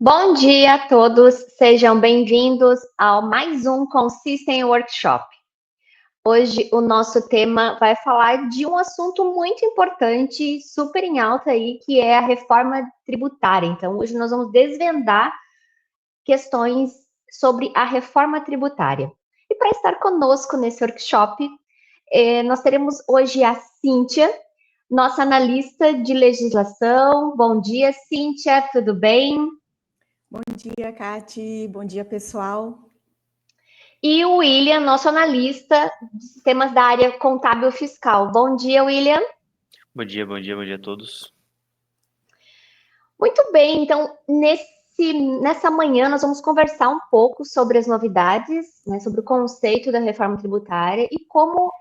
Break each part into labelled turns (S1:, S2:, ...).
S1: Bom dia a todos, sejam bem-vindos ao mais um Consistent Workshop. Hoje o nosso tema vai falar de um assunto muito importante, super em alta aí, que é a reforma tributária. Então, hoje nós vamos desvendar questões sobre a reforma tributária. E para estar conosco nesse workshop, nós teremos hoje a Cíntia, nossa analista de legislação. Bom dia, Cíntia, tudo bem?
S2: Bom dia, Cati. Bom dia, pessoal.
S1: E o William, nosso analista de sistemas da área contábil fiscal. Bom dia, William.
S3: Bom dia a todos.
S1: Muito bem, então nessa manhã nós vamos conversar um pouco sobre as novidades, né, sobre o conceito da reforma tributária e como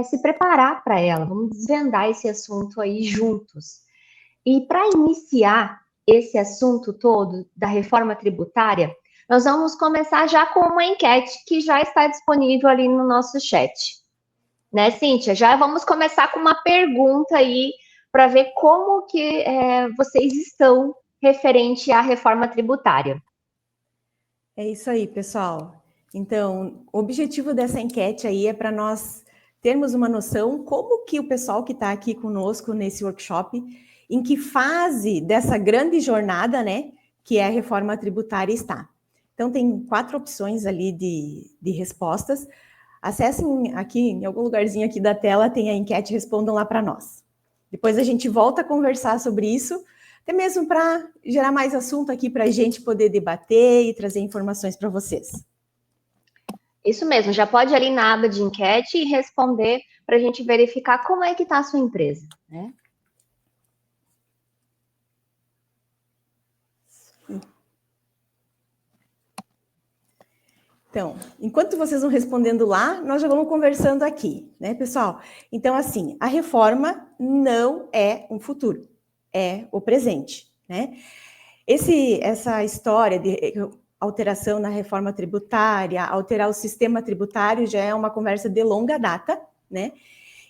S1: se preparar para ela. Vamos desvendar esse assunto aí juntos. E para iniciar esse assunto todo da reforma tributária, nós vamos começar já com uma enquete que já está disponível ali no nosso chat. Né, Cíntia? Já vamos começar com uma pergunta aí para ver como que vocês estão referente à reforma tributária.
S2: É isso aí, pessoal. Então, o objetivo dessa enquete aí é para nós termos uma noção como que o pessoal que está aqui conosco nesse workshop, em que fase dessa grande jornada, né, que é a reforma tributária está. Então, tem 4 opções ali de respostas. Acessem aqui, em algum lugarzinho aqui da tela, tem a enquete e respondam lá para nós. Depois a gente volta a conversar sobre isso, até mesmo para gerar mais assunto aqui para a gente poder debater e trazer informações para vocês.
S1: Isso mesmo, já pode ir ali na aba de enquete e responder para a gente verificar como é que está a sua empresa, né?
S2: Então, enquanto vocês vão respondendo lá, nós já vamos conversando aqui, né, pessoal? Então, assim, a reforma não é um futuro, é o presente, né? Essa história de alteração na reforma tributária, alterar o sistema tributário, já é uma conversa de longa data, né?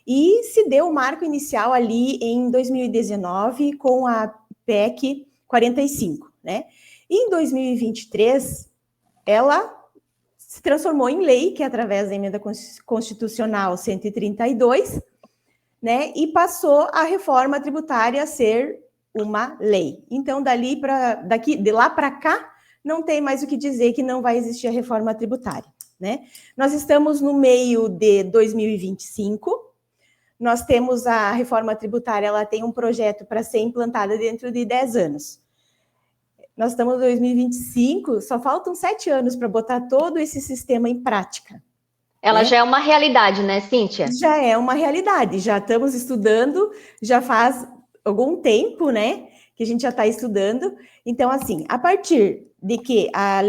S2: E se deu o marco inicial ali em 2019 com a PEC 45, né? E em 2023, ela se transformou em lei, que é através da emenda constitucional 132, né? E passou a reforma tributária a ser uma lei. Então, de lá para cá, não tem mais o que dizer que não vai existir a reforma tributária, né? Nós estamos no meio de 2025, nós temos a reforma tributária, ela tem um projeto para ser implantada dentro de 10 anos. Nós estamos em 2025, só faltam 7 anos para botar todo esse sistema em prática.
S1: Ela já é uma realidade, né, Cíntia?
S2: Já é uma realidade, já estamos estudando, já faz algum tempo, né, que a gente já está estudando. Então, assim, a partir de que a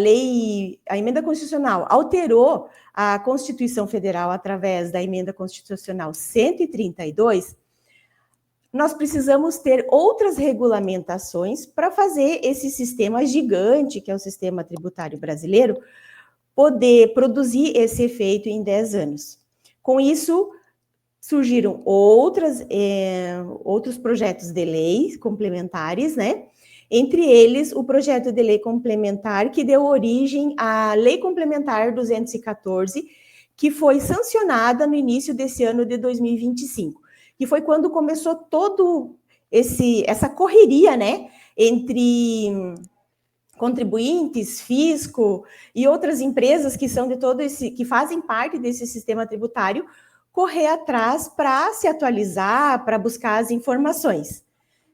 S2: emenda constitucional alterou a Constituição Federal através da emenda constitucional 132, nós precisamos ter outras regulamentações para fazer esse sistema gigante, que é o sistema tributário brasileiro, poder produzir esse efeito em 10 anos. Com isso, surgiram outros projetos de lei complementares, né? Entre eles, o projeto de lei complementar que deu origem à Lei Complementar 214, que foi sancionada no início desse ano de 2025. Que foi quando começou todo essa correria, né, entre contribuintes, fisco e outras empresas que são que fazem parte desse sistema tributário, correr atrás para se atualizar, para buscar as informações,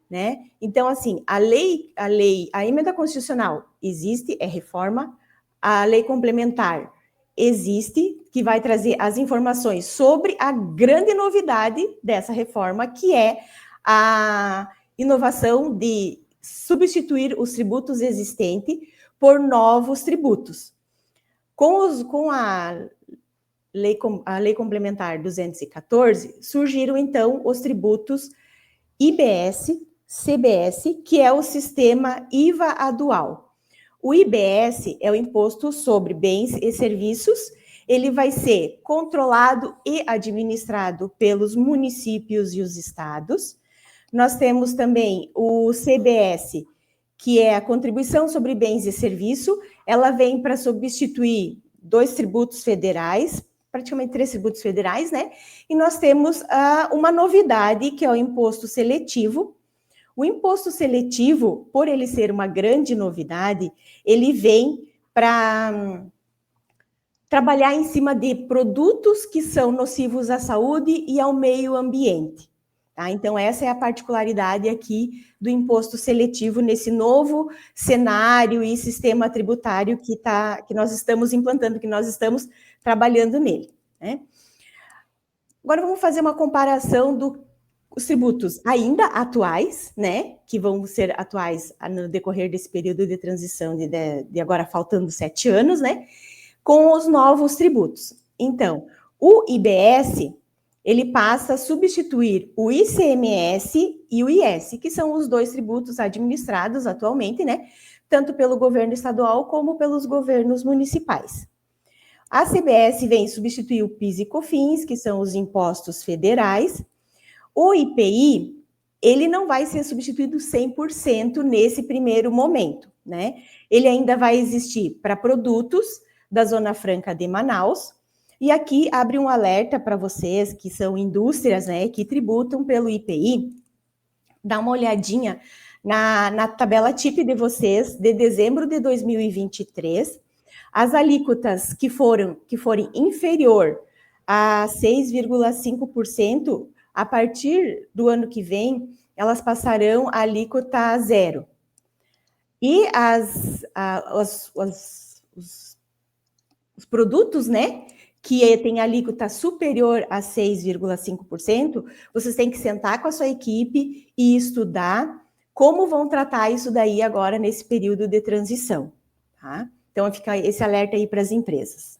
S2: né? Então, assim, a emenda constitucional existe, é reforma, a lei complementar existe, que vai trazer as informações sobre a grande novidade dessa reforma, que é a inovação de substituir os tributos existentes por novos tributos. Com a lei complementar 214, surgiram, então, os tributos IBS, CBS, que é o sistema IVA adual. O IBS é o Imposto sobre Bens e Serviços, ele vai ser controlado e administrado pelos municípios e os estados. Nós temos também o CBS, que é a contribuição sobre bens e serviço. Ela vem para substituir 2 tributos federais, praticamente 3 tributos federais, né? E nós temos uma novidade, que é o imposto seletivo. O imposto seletivo, por ele ser uma grande novidade, ele vem para trabalhar em cima de produtos que são nocivos à saúde e ao meio ambiente. Tá? Então, essa é a particularidade aqui do imposto seletivo nesse novo cenário e sistema tributário que nós estamos implantando, que nós estamos trabalhando nele. Né? Agora, vamos fazer uma comparação dos tributos ainda atuais, né, que vão ser atuais no decorrer desse período de transição de agora faltando 7 anos, né, com os novos tributos. Então, o IBS, ele passa a substituir o ICMS e o IS, que são os 2 tributos administrados atualmente, né, tanto pelo governo estadual como pelos governos municipais. A CBS vem substituir o PIS e COFINS, que são os impostos federais. O IPI, ele não vai ser substituído 100% nesse primeiro momento, né? Ele ainda vai existir para produtos da Zona Franca de Manaus. E aqui abre um alerta para vocês que são indústrias, né, que tributam pelo IPI. Dá uma olhadinha na tabela TIP de vocês de dezembro de 2023. As alíquotas que forem inferior a 6,5%, a partir do ano que vem, elas passarão a alíquota zero. E os produtos, né, que têm alíquota superior a 6,5%, vocês têm que sentar com a sua equipe e estudar como vão tratar isso daí agora nesse período de transição, tá? Então, fica esse alerta aí para as empresas.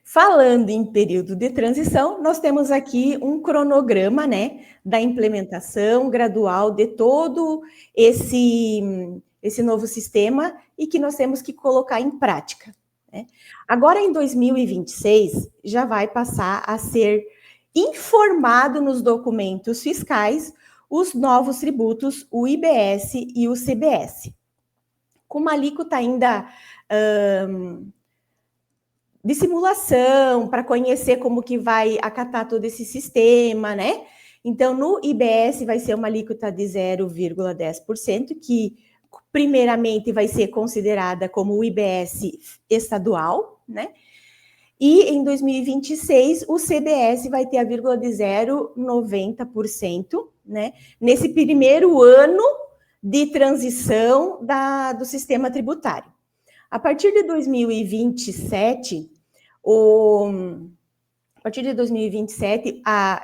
S2: Falando em período de transição, nós temos aqui um cronograma, né, da implementação gradual de todo esse novo sistema e que nós temos que colocar em prática. Né? Agora, em 2026, já vai passar a ser informado nos documentos fiscais os novos tributos, o IBS e o CBS. Com uma alíquota ainda de simulação, para conhecer como que vai acatar todo esse sistema, né? Então, no IBS vai ser uma alíquota de 0,10%, que primeiramente vai ser considerada como o IBS estadual, né? E em 2026, o CBS vai ter a vírgula de 0,90%, né? Nesse primeiro ano de transição do sistema tributário. A partir de 2027,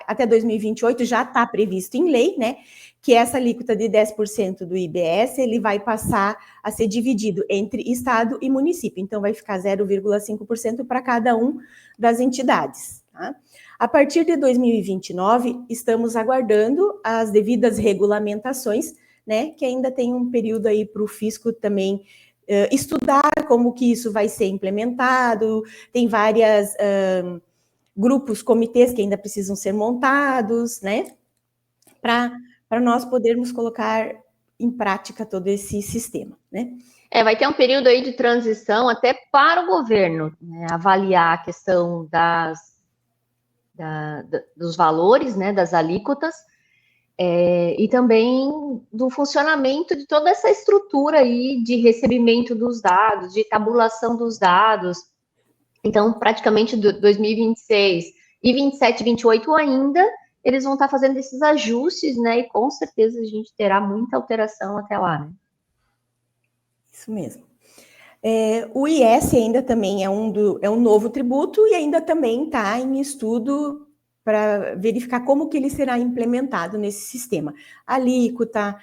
S2: até 2028 já está previsto em lei, né, que essa alíquota de 10% do IBS, ele vai passar a ser dividido entre estado e município, então vai ficar 0,5% para cada um das entidades. Tá? A partir de 2029, estamos aguardando as devidas regulamentações, né, que ainda tem um período aí para o fisco também estudar como que isso vai ser implementado, tem várias grupos, comitês que ainda precisam ser montados, né, para nós podermos colocar em prática todo esse sistema, né.
S1: Vai ter um período aí de transição até para o governo, né, avaliar a questão dos valores, né, das alíquotas, e também do funcionamento de toda essa estrutura aí de recebimento dos dados, de tabulação dos dados. Então, praticamente 2026 e 27, 28 ainda, eles vão estar fazendo esses ajustes, né? E com certeza a gente terá muita alteração até lá, né?
S2: Isso mesmo. O IS ainda também é um novo tributo e ainda também está em estudo para verificar como que ele será implementado nesse sistema. Alíquota,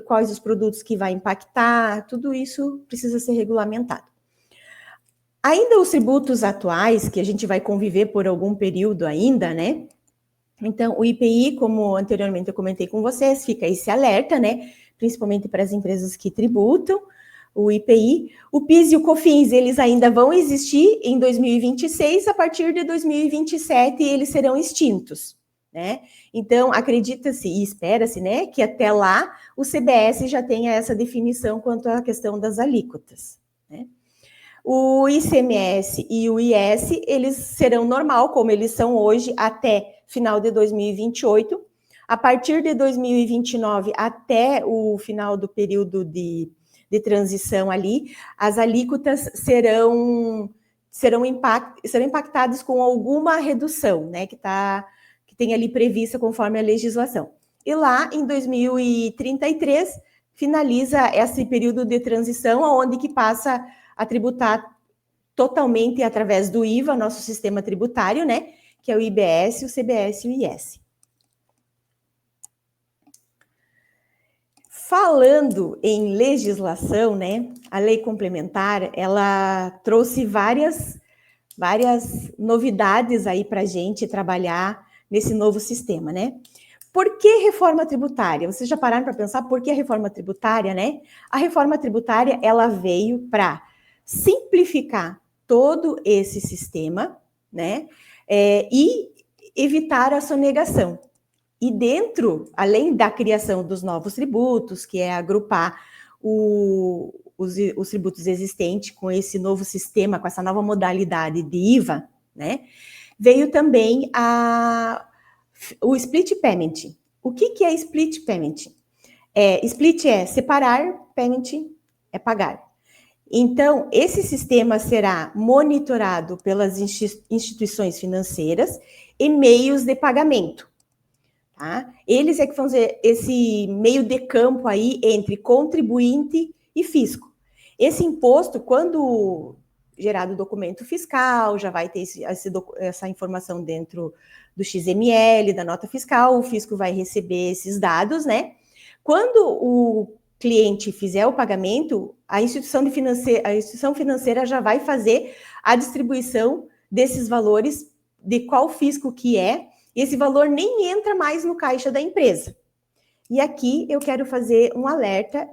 S2: quais os produtos que vai impactar, tudo isso precisa ser regulamentado. Ainda os tributos atuais, que a gente vai conviver por algum período ainda, né? Então, o IPI, como anteriormente eu comentei com vocês, fica esse alerta, né? Principalmente para as empresas que tributam o IPI. O PIS e o COFINS, eles ainda vão existir em 2026, a partir de 2027 eles serão extintos, né? Então, acredita-se e espera-se, né, que até lá o CBS já tenha essa definição quanto à questão das alíquotas, né? O ICMS e o IS, eles serão normal, como eles são hoje, até final de 2028. A partir de 2029, até o final do período de transição ali, as alíquotas serão impactadas com alguma redução, né, que tem ali prevista conforme a legislação. E lá, em 2033, finaliza esse período de transição, onde que passa a tributar totalmente através do IVA, nosso sistema tributário, né, que é o IBS, o CBS e o IS. Falando em legislação, né, a lei complementar, ela trouxe várias novidades aí para a gente trabalhar nesse novo sistema, né? Por que reforma tributária? Vocês já pararam para pensar por que a reforma tributária, né? A reforma tributária, ela veio para simplificar todo esse sistema, né? E evitar a sonegação. E dentro, além da criação dos novos tributos, que é agrupar os tributos existentes com esse novo sistema, com essa nova modalidade de IVA, né? Veio também o split payment. O que é split payment? Split é separar, payment é pagar. Então, esse sistema será monitorado pelas instituições financeiras e meios de pagamento. Tá? Eles é que vão fazer esse meio de campo aí entre contribuinte e fisco. Esse imposto, quando gerado o documento fiscal, já vai ter essa informação dentro do XML, da nota fiscal, o fisco vai receber esses dados, né? Quando o cliente fizer o pagamento, a instituição financeira já vai fazer a distribuição desses valores, de qual fisco que é, e esse valor nem entra mais no caixa da empresa. E aqui eu quero fazer um alerta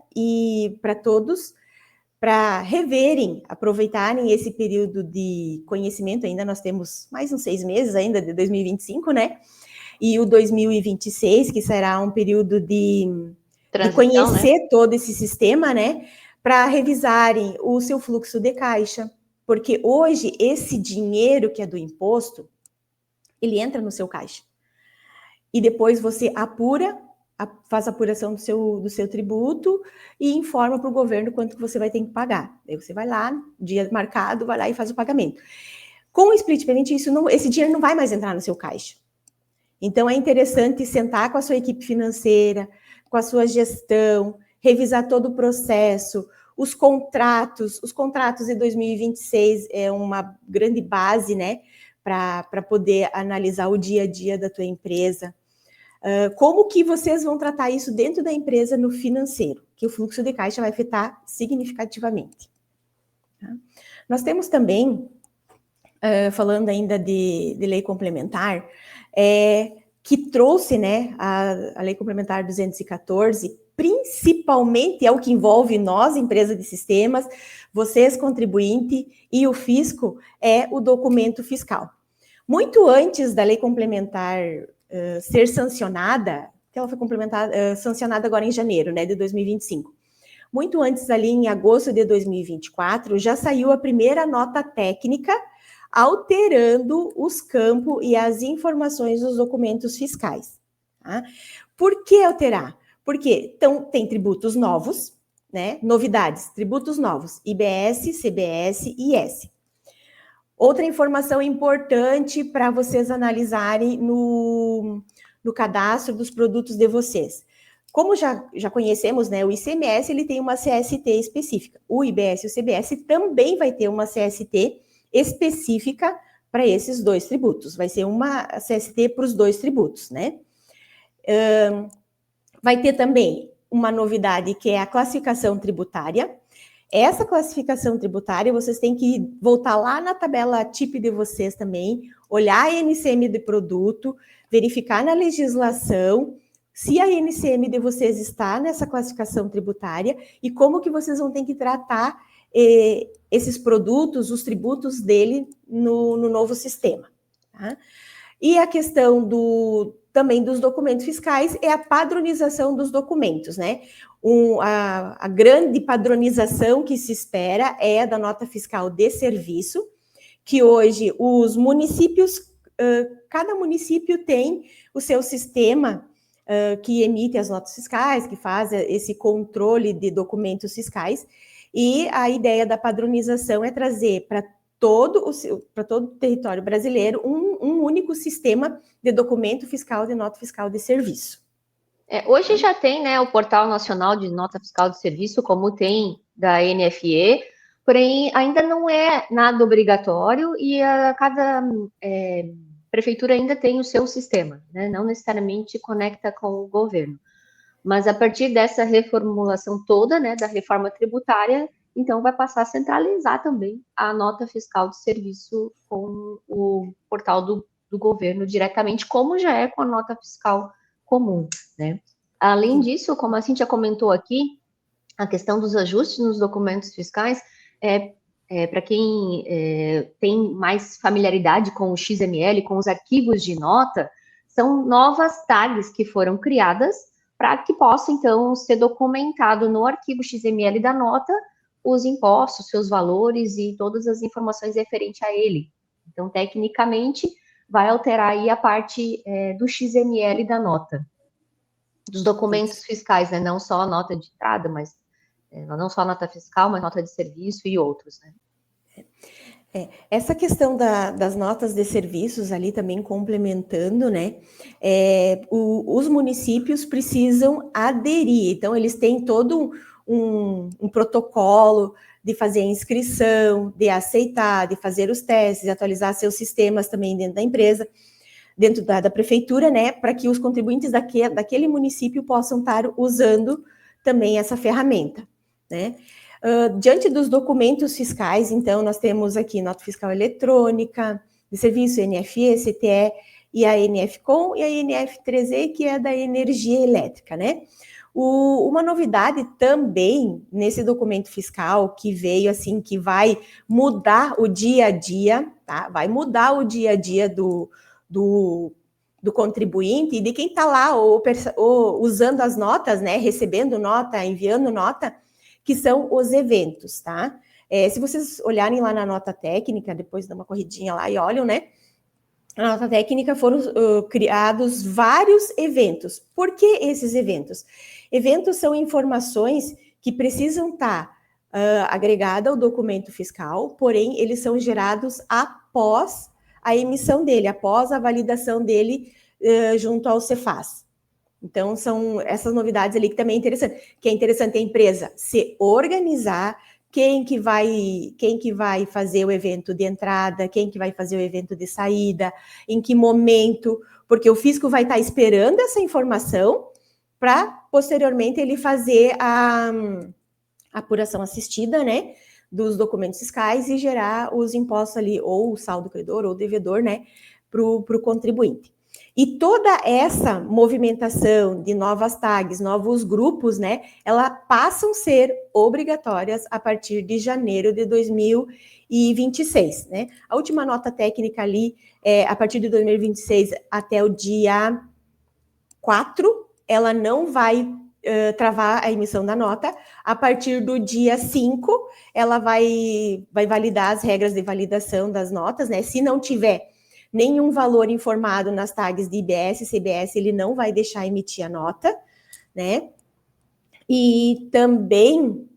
S2: para todos, para reverem, aproveitarem esse período de conhecimento, ainda nós temos mais uns 6 meses ainda, de 2025, né? E o 2026, que será um período de conhecer, né, todo esse sistema, né? Para revisarem o seu fluxo de caixa. Porque hoje, esse dinheiro que é do imposto, ele entra no seu caixa. E depois você faz a apuração do seu tributo e informa para o governo quanto que você vai ter que pagar. Aí você vai lá, dia marcado, vai lá e faz o pagamento. Com o split payment, esse dinheiro não vai mais entrar no seu caixa. Então, é interessante sentar com a sua equipe financeira, com a sua gestão, revisar todo o processo, os contratos de 2026 é uma grande base, né, para poder analisar o dia a dia da tua empresa. Como que vocês vão tratar isso dentro da empresa no financeiro, que o fluxo de caixa vai afetar significativamente. Tá? Nós temos também, falando ainda de lei complementar, que trouxe, né, a lei complementar 214, principalmente é o que envolve nós, empresa de sistemas, vocês, contribuinte, e o fisco, é o documento fiscal. Muito antes da lei complementar ser sancionada, que ela foi sancionada agora em janeiro, né, de 2025. Muito antes, ali em agosto de 2024, já saiu a primeira nota técnica alterando os campos e as informações dos documentos fiscais. Tá? Por que alterar? Porque tem tributos novos, né? Novidades, tributos novos, IBS, CBS e IS. Outra informação importante para vocês analisarem no cadastro dos produtos de vocês. Como já conhecemos, né, o ICMS ele tem uma CST específica. O IBS e o CBS também vai ter uma CST específica para esses dois tributos. Vai ser uma CST para os dois tributos, né? Vai ter também uma novidade que é a classificação tributária. Essa classificação tributária, vocês têm que voltar lá na tabela TIP de vocês também, olhar a NCM de produto, verificar na legislação se a NCM de vocês está nessa classificação tributária e como que vocês vão ter que tratar esses produtos, os tributos dele no novo sistema. Tá? E a questão também dos documentos fiscais é a padronização dos documentos, né? A grande padronização que se espera é a da nota fiscal de serviço, que hoje os municípios, cada município tem o seu sistema que emite as notas fiscais, que faz esse controle de documentos fiscais, e a ideia da padronização é trazer para todo o território brasileiro um único sistema de documento fiscal, de nota fiscal de serviço.
S1: Hoje já tem, né, o Portal Nacional de Nota Fiscal de Serviço, como tem da NFE, porém ainda não é nada obrigatório e cada prefeitura ainda tem o seu sistema, né, não necessariamente conecta com o governo. Mas a partir dessa reformulação toda, né, da reforma tributária, então vai passar a centralizar também a nota fiscal de serviço com o portal do governo diretamente, como já é com a nota fiscal comum, né? Além disso, como a Cíntia comentou aqui, a questão dos ajustes nos documentos fiscais para quem tem mais familiaridade com o XML, com os arquivos de nota, são novas tags que foram criadas para que possa, então, ser documentado no arquivo XML da nota os impostos, seus valores e todas as informações referentes a ele. Então, tecnicamente, vai alterar aí a parte do XML da nota, dos documentos fiscais, né? Não só a nota de entrada, mas não só a nota fiscal, mas nota de serviço e outros, né?
S2: Essa questão das notas de serviços ali também complementando, né? Os municípios precisam aderir, então eles têm todo um protocolo de fazer a inscrição, de aceitar, de fazer os testes, de atualizar seus sistemas também dentro da empresa, dentro da prefeitura, né? Para que os contribuintes daquele município possam estar usando também essa ferramenta, né? Diante dos documentos fiscais, então, nós temos aqui nota fiscal eletrônica, de serviço NFE, CTE e a NFCOM e a NF3E, que é da energia elétrica, né? Uma novidade também nesse documento fiscal que veio, assim, que vai mudar o dia a dia, tá? Vai mudar o dia a dia do contribuinte e de quem está lá ou usando as notas, né? Recebendo nota, enviando nota, que são os eventos, tá? Se vocês olharem lá na nota técnica, depois dá uma corridinha lá e olham, né? Na nota técnica foram criados vários eventos. Por que esses eventos? Eventos são informações que precisam estar agregadas ao documento fiscal, porém, eles são gerados após a emissão dele, após a validação dele junto ao Cefaz. Então, são essas novidades ali que também é interessante. Que é interessante a empresa se organizar, quem que vai fazer o evento de entrada, quem que vai fazer o evento de saída, em que momento, porque o fisco vai estar esperando essa informação para, posteriormente, ele fazer a apuração assistida, né, dos documentos fiscais e gerar os impostos ali, ou o saldo credor, ou o devedor, né, para o contribuinte. E toda essa movimentação de novas tags, novos grupos, né, elas passam a ser obrigatórias a partir de janeiro de 2026, né? A última nota técnica ali, a partir de 2026 até o dia 4, ela não vai travar a emissão da nota. A partir do dia 5, ela vai validar as regras de validação das notas, né? Se não tiver nenhum valor informado nas tags de IBS e CBS, ele não vai deixar emitir a nota, né? E também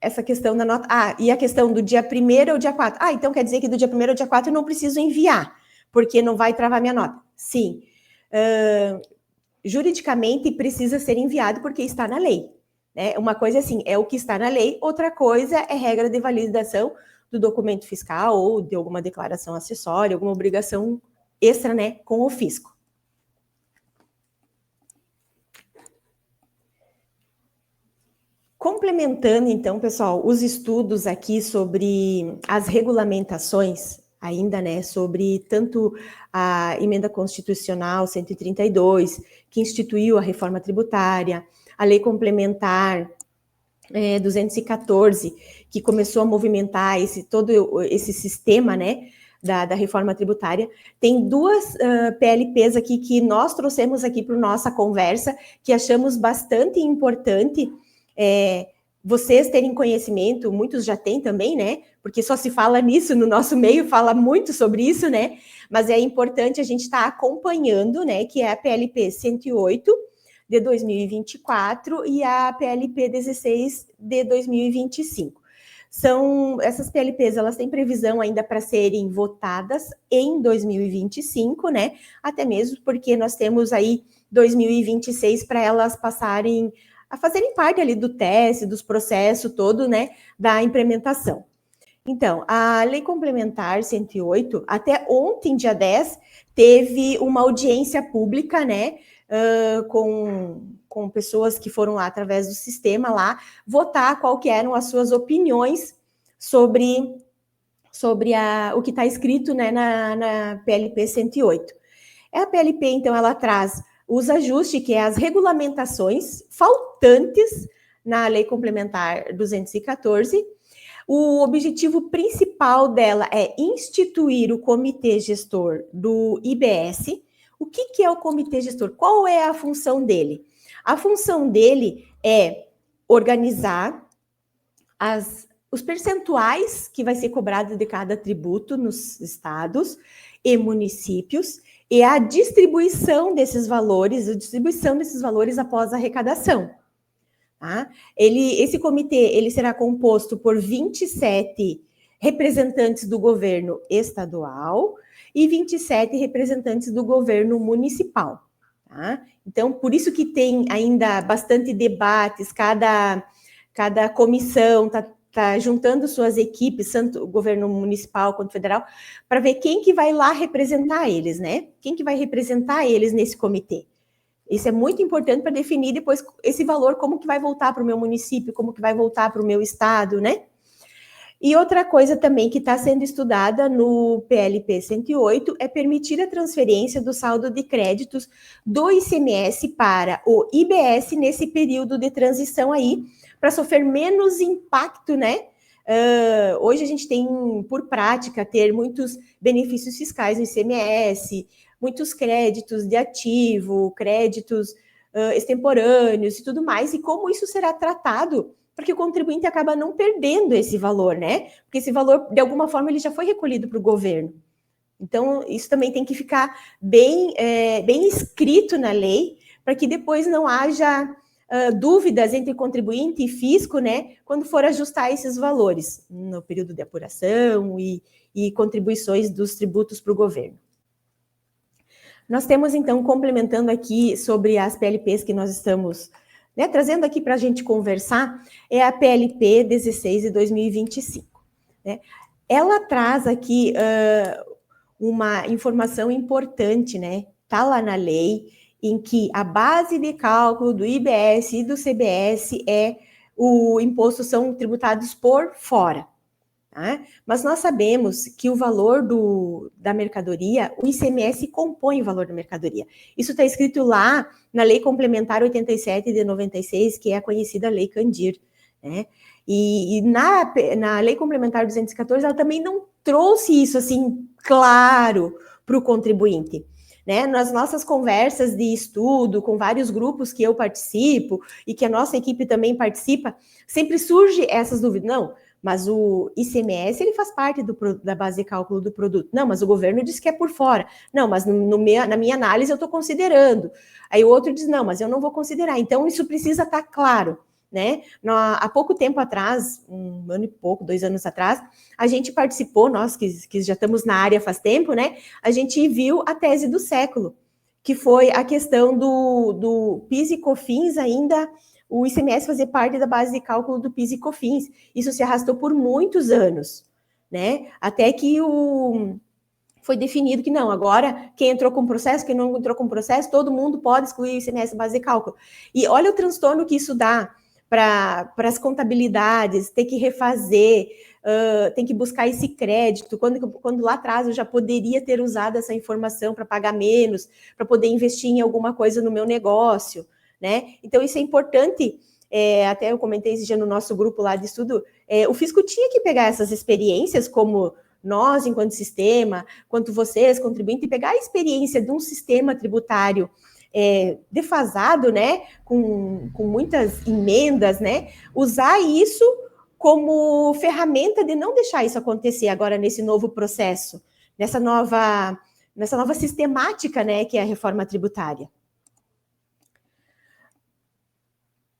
S2: essa questão da nota... e a questão do dia 1º ao dia 4. Então quer dizer que do dia 1º ao dia 4 eu não preciso enviar, porque não vai travar minha nota. Sim. Juridicamente precisa ser enviado porque está na lei, né? Uma coisa assim, é o que está na lei, outra coisa é regra de validação do documento fiscal ou de alguma declaração acessória, alguma obrigação extra, né, com o fisco. Complementando, então, pessoal, os estudos aqui sobre as regulamentações, ainda, né, sobre tanto a emenda constitucional 132, que instituiu a reforma tributária, a lei complementar 214, que começou a movimentar todo esse sistema, né, da reforma tributária. Tem duas PLPs aqui que nós trouxemos aqui para a nossa conversa, que achamos bastante importante vocês terem conhecimento, muitos já têm também, né? Porque só se fala nisso no nosso meio, fala muito sobre isso, né? Mas é importante a gente estar acompanhando, né? Que é a PLP 108 de 2024 e a PLP 16 de 2025. Essas PLPs, elas têm previsão ainda para serem votadas em 2025, né? Até mesmo porque nós temos aí 2026 para elas passarem a fazerem parte ali do teste, dos processos todo, né? Da implementação. Então, a Lei Complementar 108, até ontem, dia 10, teve uma audiência pública, né? Com pessoas que foram lá através do sistema lá, votar qual que eram as suas opiniões sobre o que está escrito, né, na PLP 108. A PLP, então, ela traz os ajustes, que é as regulamentações faltantes na Lei Complementar 214. O objetivo principal dela é instituir o Comitê Gestor do IBS. O que é o Comitê Gestor? Qual é a função dele? A função dele é organizar os percentuais que vai ser cobrado de cada tributo nos estados e municípios e a distribuição desses valores após a arrecadação. Tá? Esse comitê ele será composto por 27 representantes do governo estadual e 27 representantes do governo municipal. Tá? Então, por isso que tem ainda bastante debates, cada comissão está juntando suas equipes, tanto o governo municipal quanto federal, para ver quem que vai lá representar eles, né? Quem que vai representar eles nesse comitê. Isso é muito importante para definir depois esse valor, como que vai voltar para o meu município, como que vai voltar para o meu estado, né? E outra coisa também que está sendo estudada no PLP 108 é permitir a transferência do saldo de créditos do ICMS para o IBS nesse período de transição aí, para sofrer menos impacto, né? Hoje a gente tem, por prática, ter muitos benefícios fiscais no ICMS, muitos créditos de ativo, créditos extemporâneos e tudo mais, e como isso será tratado, porque o contribuinte acaba não perdendo esse valor, né? Porque esse valor, de alguma forma, ele já foi recolhido para o governo. Então, isso também tem que ficar bem escrito na lei, para que depois não haja dúvidas entre contribuinte e fisco, né? Quando for ajustar esses valores, no período de apuração e contribuições dos tributos para o governo. Nós temos, então, complementando aqui sobre as PLPs que nós estamos, né, trazendo aqui para a gente conversar, é a PLP 16 de 2025. Né? Ela traz aqui uma informação importante, né? Está lá na lei, em que a base de cálculo do IBS e do CBS o imposto são tributados por fora. Tá? Mas nós sabemos que o valor da mercadoria, o ICMS compõe o valor da mercadoria. Isso está escrito lá na Lei Complementar 87 de 96, que é a conhecida Lei Candir. Né? E na Lei Complementar 214, ela também não trouxe isso assim claro para o contribuinte. Né? Nas nossas conversas de estudo, com vários grupos que eu participo e que a nossa equipe também participa, sempre surge essas dúvidas. Não, mas o ICMS, ele faz parte da base de cálculo do produto. Não, mas o governo diz que é por fora. Não, mas na minha análise eu estou considerando. Aí o outro diz, não, mas eu não vou considerar. Então, isso precisa estar claro. Né? Há pouco tempo atrás, 1 ano e pouco, 2 anos atrás, a gente participou, nós que já estamos na área faz tempo, né? A gente viu a tese do século, que foi a questão do PIS e COFINS ainda, o ICMS fazer parte da base de cálculo do PIS e COFINS. Isso se arrastou por muitos anos, né? Até que foi definido que não, agora quem entrou com processo, quem não entrou com processo, todo mundo pode excluir o ICMS base de cálculo. E olha o transtorno que isso dá para as contabilidades, ter que refazer, tem que buscar esse crédito, quando lá atrás eu já poderia ter usado essa informação para pagar menos, para poder investir em alguma coisa no meu negócio, né? Então, isso é importante, até eu comentei esse dia no nosso grupo lá de estudo, o fisco tinha que pegar essas experiências, como nós, enquanto sistema, quanto vocês, contribuintes, pegar a experiência de um sistema tributário defasado, né, com muitas emendas, né, usar isso como ferramenta de não deixar isso acontecer agora nesse novo processo, nessa nova sistemática, né, que é a reforma tributária.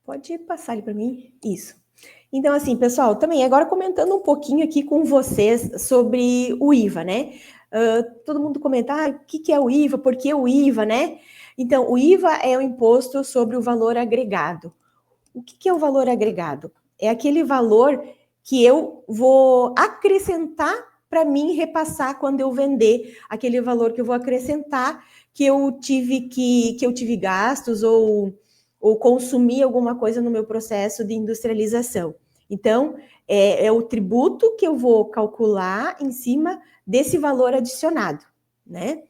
S2: Pode passar ali para mim? Isso. Então, assim, pessoal, também agora comentando um pouquinho aqui com vocês sobre o IVA, né? Todo mundo comenta, o que é o IVA, por que o IVA, né? Então, o IVA é o imposto sobre o valor agregado. O que é o valor agregado? É aquele valor que eu vou acrescentar para mim repassar quando eu vender, aquele valor que eu vou acrescentar que eu tive gastos ou consumir alguma coisa no meu processo de industrialização. Então, é o tributo que eu vou calcular em cima desse valor adicionado, né?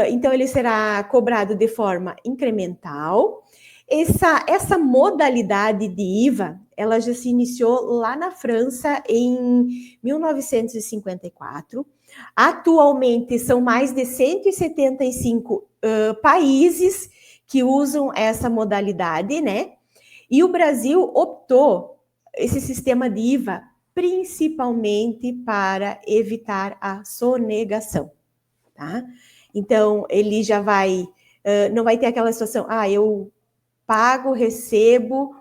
S2: Então, ele será cobrado de forma incremental. Essa modalidade de IVA, ela já se iniciou lá na França em 1954. Atualmente, são mais de 175 países que usam essa modalidade, né? E o Brasil optou esse sistema de IVA principalmente para evitar a sonegação, tá? Então, ele já vai, não vai ter aquela situação, eu pago, recebo,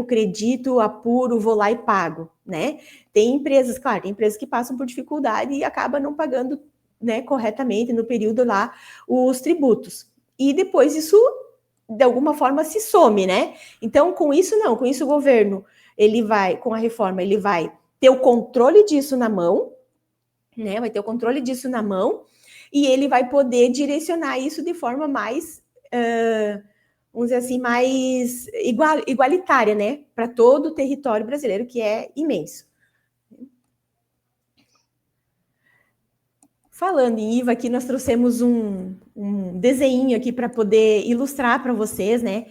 S2: credito, apuro, vou lá e pago, né? Tem empresas, claro, tem empresas que passam por dificuldade e acabam não pagando, né, corretamente no período lá os tributos. E depois isso, de alguma forma, se some, né? Então, com isso não, com isso o governo, ele vai, com a reforma, ele vai ter o controle disso na mão, né? Vai ter o controle disso na mão e ele vai poder direcionar isso de forma mais, vamos dizer assim, mais igualitária, né? Para todo o território brasileiro, que é imenso. Falando em IVA, aqui nós trouxemos um desenho aqui para poder ilustrar para vocês, né?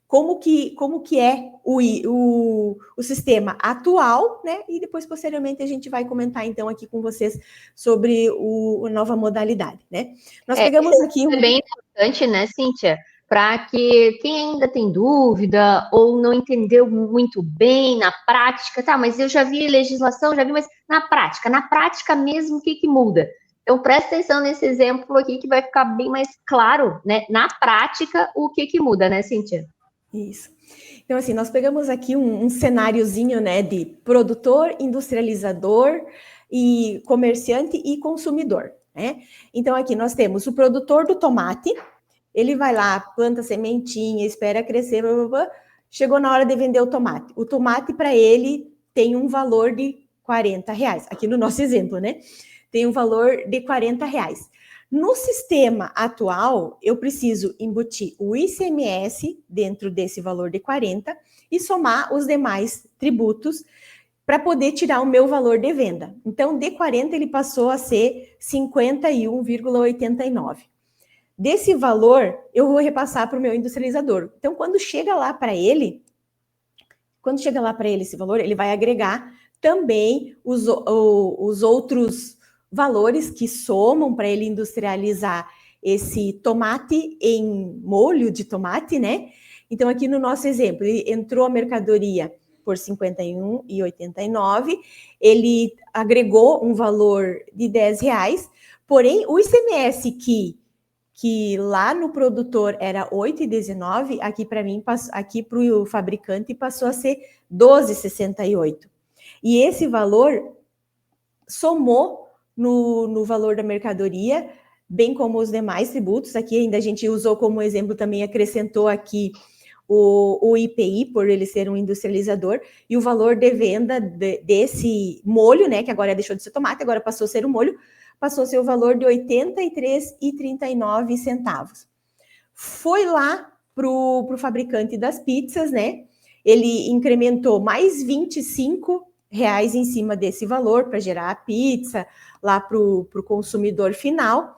S2: Como que é o sistema atual, né? E depois, posteriormente, a gente vai comentar, então, aqui com vocês sobre a nova modalidade, né? Nós pegamos aqui...
S1: É bem importante, né, Cíntia? Para que quem ainda tem dúvida ou não entendeu muito bem na prática, tá, mas eu já vi legislação, mas na prática mesmo, o que muda? Então, presta atenção nesse exemplo aqui que vai ficar bem mais claro, né, na prática, o que muda, né, Cíntia?
S2: Isso. Então, assim, nós pegamos aqui um cenáriozinho, né, de produtor, industrializador, e comerciante e consumidor, né? Então, aqui nós temos o produtor do tomate, ele vai lá, planta sementinha, espera crescer, blá, blá, blá, chegou na hora de vender o tomate. O tomate, para ele, tem um valor de R$40, aqui no nosso exemplo, né? Tem um valor de R$40. No sistema atual, eu preciso embutir o ICMS dentro desse valor de 40 e somar os demais tributos para poder tirar o meu valor de venda. Então, de 40 ele passou a ser 51,89. Desse valor, eu vou repassar para o meu industrializador. Então, quando chega lá para ele esse valor, ele vai agregar também os outros valores que somam para ele industrializar esse tomate em molho de tomate, né? Então, aqui no nosso exemplo, ele entrou a mercadoria por R$ 51,89, ele agregou um valor de R$10, porém, o ICMS que lá no produtor era R$ 8,19, aqui para mim, aqui para o fabricante, passou a ser R$ 12,68. E esse valor somou no valor da mercadoria, bem como os demais tributos. Aqui ainda a gente usou como exemplo, também acrescentou aqui o IPI, por ele ser um industrializador, e o valor de venda desse molho, né, que agora deixou de ser tomate, agora passou a ser um molho, passou a ser o valor de R$ 83,39. Foi lá para o fabricante das pizzas, né, ele incrementou mais R$ 25 em cima desse valor para gerar a pizza lá para o consumidor final,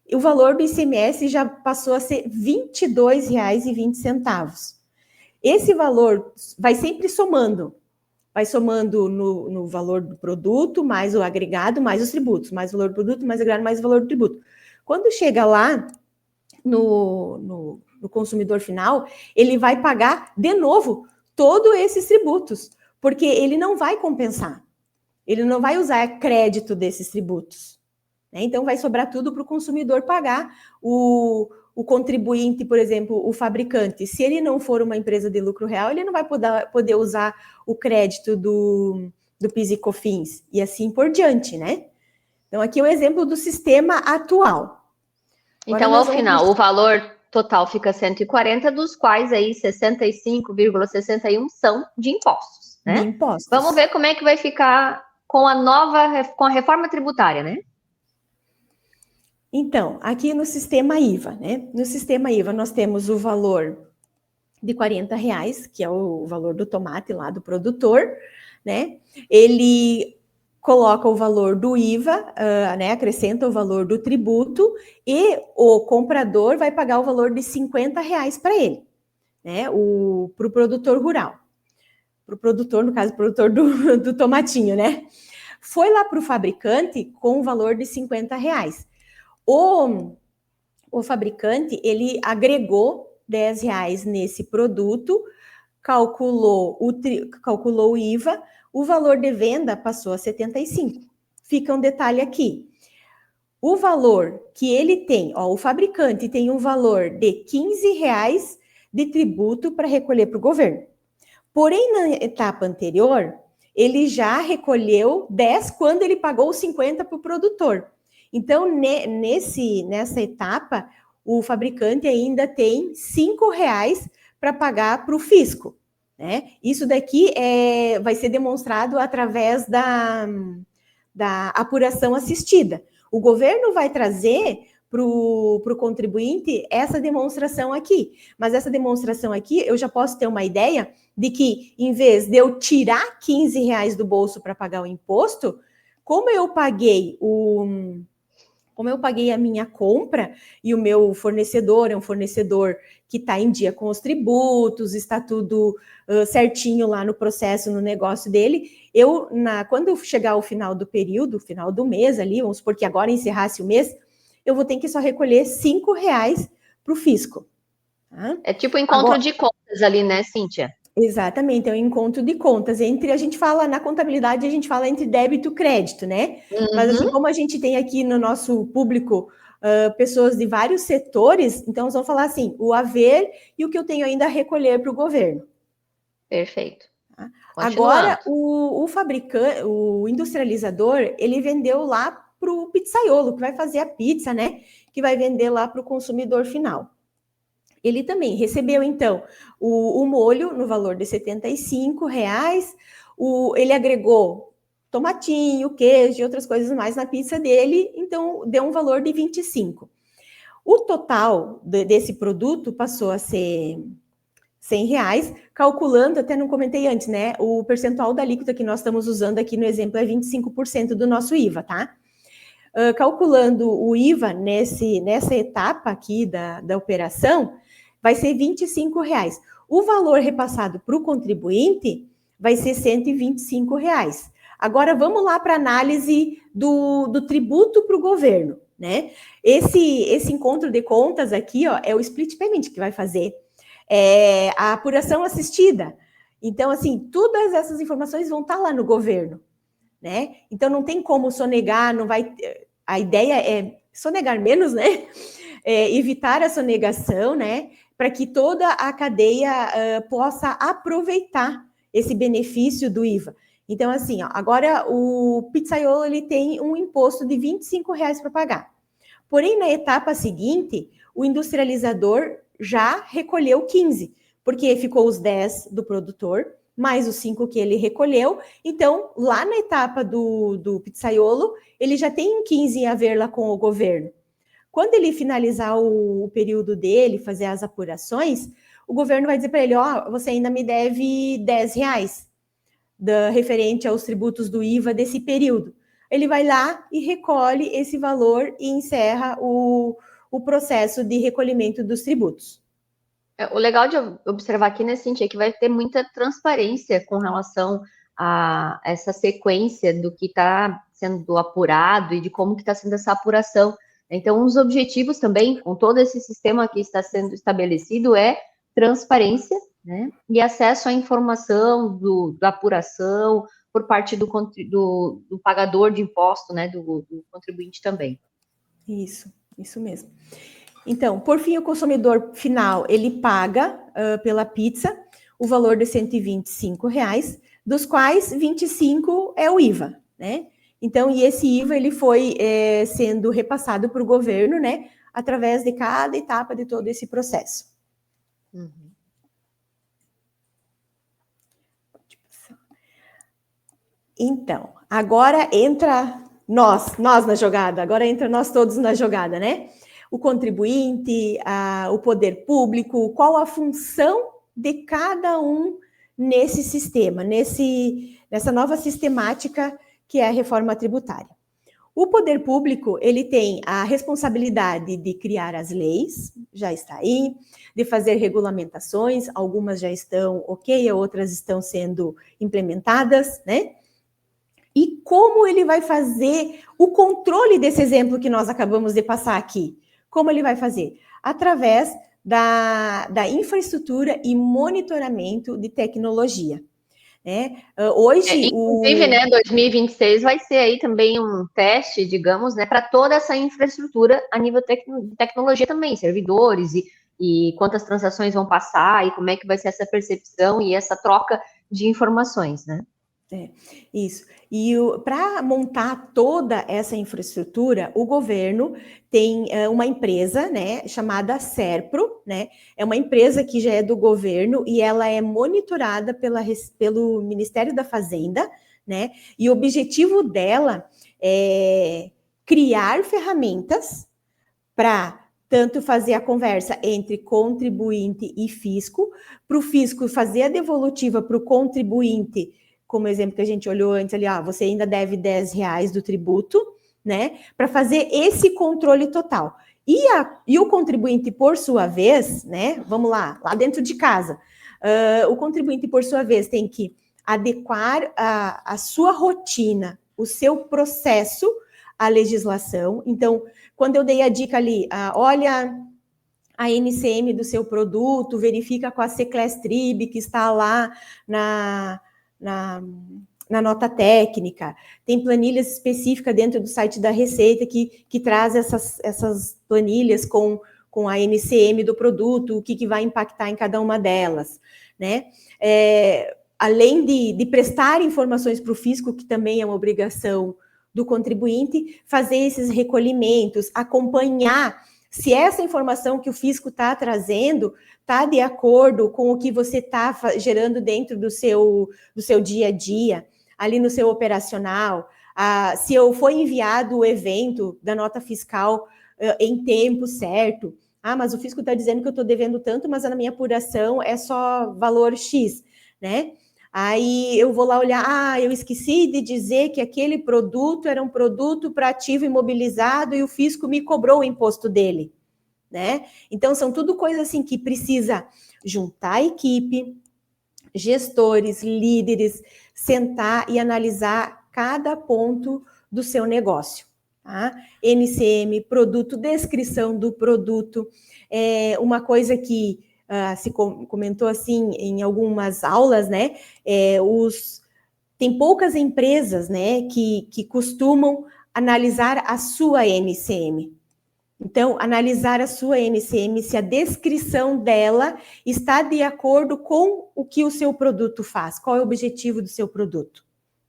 S2: e o valor do ICMS já passou a ser R$ 22,20. Esse valor vai sempre somando. vai somando no valor do produto, mais o agregado, mais os tributos, mais o valor do produto, mais o agregado, mais o valor do tributo. Quando chega lá no consumidor final, ele vai pagar de novo todos esses tributos, porque ele não vai compensar, ele não vai usar crédito desses tributos, né? Então vai sobrar tudo para o consumidor pagar. O contribuinte, por exemplo, o fabricante, se ele não for uma empresa de lucro real, ele não vai poder usar o crédito do PIS e COFINS, e assim por diante, né? Então, aqui é o exemplo do sistema atual.
S1: Agora, então, ao final, o valor total fica 140, dos quais aí 65,61 são de impostos, né?
S2: De impostos.
S1: Vamos ver como é que vai ficar com a reforma tributária, né?
S2: Então, aqui no sistema IVA, né? No sistema IVA, nós temos o valor de R$40, que é o valor do tomate lá do produtor, né? Ele coloca o valor do IVA, né? Acrescenta o valor do tributo e o comprador vai pagar o valor de R$50 para ele, né? Para o produtor rural. Para o produtor, no caso, o produtor do tomatinho, né? Foi lá para o fabricante com o valor de R$50. O fabricante, ele agregou R$10 nesse produto, calculou o IVA, o valor de venda passou a 75. Fica um detalhe aqui. O valor que ele tem, o fabricante tem um valor de R$15 de tributo para recolher para o governo. Porém, na etapa anterior, ele já recolheu 10 quando ele pagou os 50 para o produtor. Então, nessa etapa, o fabricante ainda tem R$5 para pagar para o fisco, né? Isso daqui vai ser demonstrado através da apuração assistida. O governo vai trazer para o contribuinte essa demonstração aqui. Mas essa demonstração aqui, eu já posso ter uma ideia de que, em vez de eu tirar R$15 do bolso para pagar o imposto, como eu paguei a minha compra e o meu fornecedor é um fornecedor que está em dia com os tributos, está tudo certinho lá no processo, no negócio dele, quando chegar ao final do período, final do mês ali, vamos supor que agora encerrasse o mês, eu vou ter que só recolher R$5 para o fisco.
S1: Tá? É tipo encontro de contas ali, né, Cíntia?
S2: Exatamente, é um encontro de contas. A gente fala, na contabilidade, a gente fala entre débito e crédito, né? Uhum. Mas assim, como a gente tem aqui no nosso público pessoas de vários setores, então nós vamos falar assim, o haver e o que eu tenho ainda a recolher para o governo.
S1: Perfeito.
S2: Tá? Agora, o fabricante, o industrializador, ele vendeu lá para o pizzaiolo, que vai fazer a pizza, né? Que vai vender lá para o consumidor final. Ele também recebeu, então, o molho no valor de R$75, ele agregou tomatinho, queijo e outras coisas mais na pizza dele, então deu um valor de 25. O total desse produto passou a ser R$100, calculando, até não comentei antes, né? O percentual da alíquota que nós estamos usando aqui no exemplo é 25% do nosso IVA, tá? Calculando o IVA nessa etapa aqui da operação, vai ser R$25. O valor repassado para o contribuinte vai ser R$125. Agora, vamos lá para a análise do tributo para o governo, né? Esse encontro de contas aqui, é o split payment que vai fazer. A apuração assistida. Então, assim, todas essas informações vão estar lá no governo, né? Então, não tem como sonegar, não vai... A ideia é sonegar menos, né? Evitar a sonegação, né? Para que toda a cadeia possa aproveitar esse benefício do IVA. Então, assim, agora o pizzaiolo ele tem um imposto de R$25 para pagar. Porém, na etapa seguinte, o industrializador já recolheu 15, porque ficou os 10 do produtor, mais os 5 que ele recolheu. Então, lá na etapa do pizzaiolo, ele já tem 15 a ver lá com o governo. Quando ele finalizar o período dele, fazer as apurações, o governo vai dizer para ele, você ainda me deve R$10 referente aos tributos do IVA desse período. Ele vai lá e recolhe esse valor e encerra o processo de recolhimento dos tributos.
S1: O legal de observar aqui, né, Cíntia, é que vai ter muita transparência com relação essa sequência do que está sendo apurado e de como que está sendo essa apuração. Então, um dos objetivos também, com todo esse sistema que está sendo estabelecido, é transparência, né, e acesso à informação da apuração por parte do pagador de imposto, né, do contribuinte também.
S2: Isso mesmo. Então, por fim, o consumidor final, ele paga pela pizza o valor de R$125, dos quais 25 é o IVA, né? Então, e esse IVA, ele foi sendo repassado para o governo, né? Através de cada etapa de todo esse processo.
S1: Uhum.
S2: Então, agora entra nós na jogada, agora entra nós todos na jogada, né? O contribuinte, o poder público, qual a função de cada um nesse sistema, nessa nova sistemática que é a reforma tributária. O poder público, ele tem a responsabilidade de criar as leis, já está aí, de fazer regulamentações, algumas já estão ok, outras estão sendo implementadas, né? E como ele vai fazer o controle desse exemplo que nós acabamos de passar aqui? Como ele vai fazer? Através da infraestrutura e monitoramento de tecnologia. Né? Hoje,
S1: inclusive, né, 2026 vai ser aí também um teste, digamos, né, para toda essa infraestrutura a nível de tecnologia também, servidores e quantas transações vão passar e como é que vai ser essa percepção e essa troca de informações, né?
S2: Isso. E para montar toda essa infraestrutura, o governo tem uma empresa, né, chamada Serpro, né? É uma empresa que já é do governo e ela é monitorada pelo Ministério da Fazenda, né? E o objetivo dela é criar ferramentas para tanto fazer a conversa entre contribuinte e fisco, para o fisco fazer a devolutiva para o contribuinte, como exemplo que a gente olhou antes ali, você ainda deve R$10 do tributo, né? Para fazer esse controle total. E o contribuinte, por sua vez, né? Vamos lá dentro de casa. O contribuinte, por sua vez, tem que adequar a sua rotina, o seu processo à legislação. Então, quando eu dei a dica ali, olha a NCM do seu produto, verifica com a Seclestrib que está lá na nota técnica, tem planilhas específicas dentro do site da Receita que traz essas planilhas com a NCM do produto, o que vai impactar em cada uma delas, né? Além de prestar informações para o fisco, que também é uma obrigação do contribuinte, fazer esses recolhimentos, acompanhar se essa informação que o fisco está trazendo está de acordo com o que você está gerando dentro do seu dia a dia, ali no seu operacional, se foi enviado o evento da nota fiscal em tempo certo. Mas o fisco está dizendo que eu estou devendo tanto, mas na minha apuração é só valor X, né? Aí eu vou lá olhar, eu esqueci de dizer que aquele produto era um produto para ativo imobilizado e o fisco me cobrou o imposto dele, né? Então, são tudo coisas assim que precisa juntar a equipe, gestores, líderes, sentar e analisar cada ponto do seu negócio. Tá? NCM, produto, descrição do produto, uma coisa que se comentou assim em algumas aulas, né? Tem poucas empresas, né, que costumam analisar a sua NCM. Então, analisar a sua NCM, se a descrição dela está de acordo com o que o seu produto faz, qual é o objetivo do seu produto,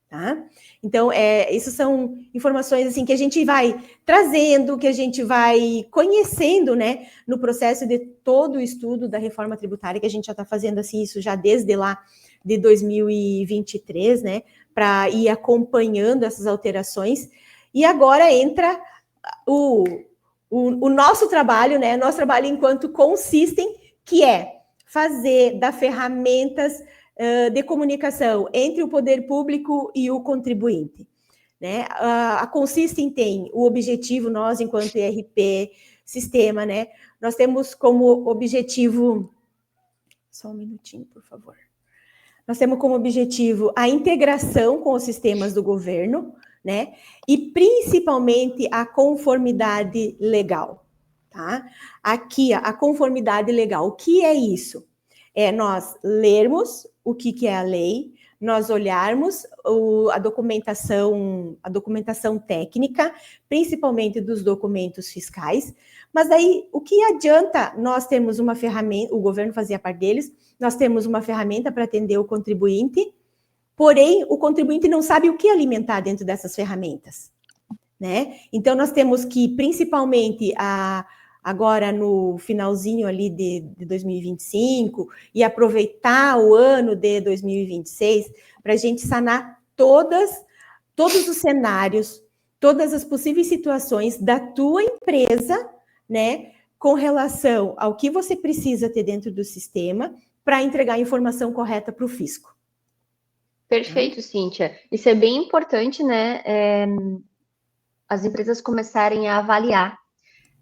S2: tá? Então, isso são informações assim que a gente vai trazendo, que a gente vai conhecendo, né, no processo de todo o estudo da reforma tributária, que a gente já está fazendo assim, isso já desde lá de 2023, né, para ir acompanhando essas alterações. E agora entra o nosso trabalho, né? Nosso trabalho enquanto Consystem, que é fazer da ferramentas de comunicação entre o poder público e o contribuinte, né? A Consystem tem o objetivo, nós, enquanto ERP, sistema, né? Nós temos como objetivo... Só um minutinho, por favor. Nós temos como objetivo a integração com os sistemas do governo, né? E principalmente a conformidade legal, tá? Aqui, a conformidade legal, o que é isso? É nós lermos o que é a lei, nós olharmos a documentação técnica, principalmente dos documentos fiscais, mas aí o que adianta nós termos uma ferramenta, o governo fazia parte deles, nós temos uma ferramenta para atender o contribuinte, porém o contribuinte não sabe o que alimentar dentro dessas ferramentas, né? Então nós temos que, principalmente, agora no finalzinho ali de 2025 e aproveitar o ano de 2026 para a gente sanar todos os cenários, todas as possíveis situações da tua empresa, né, com relação ao que você precisa ter dentro do sistema para entregar a informação correta para o fisco.
S1: Perfeito, Cíntia. Isso é bem importante, né? As empresas começarem a avaliar.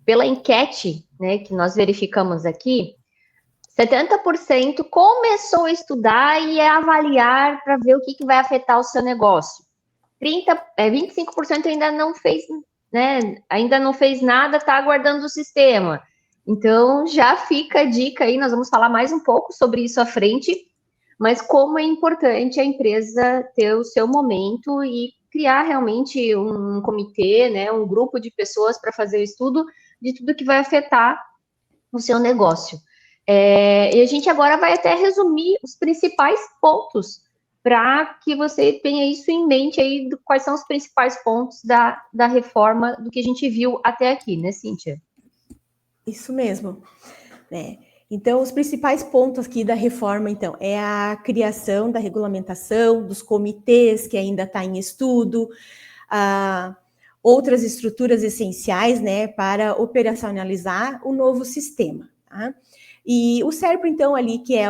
S1: Pela enquete, né, que nós verificamos aqui, 70% começou a estudar e a avaliar para ver o que vai afetar o seu negócio. 25% ainda não fez, né? Ainda não fez nada, está aguardando o sistema. Então, já fica a dica aí, nós vamos falar mais um pouco sobre isso à frente, mas como é importante a empresa ter o seu momento e criar realmente um comitê, né, um grupo de pessoas para fazer o estudo de tudo que vai afetar o seu negócio. E a gente agora vai até resumir os principais pontos para que você tenha isso em mente aí, quais são os principais pontos da reforma do que a gente viu até aqui, né, Cíntia?
S2: Isso mesmo, né? Então, os principais pontos aqui da reforma, então, é a criação da regulamentação, dos comitês que ainda está em estudo, outras estruturas essenciais, né, para operacionalizar o novo sistema, tá? E o SERPRO, então, ali, que é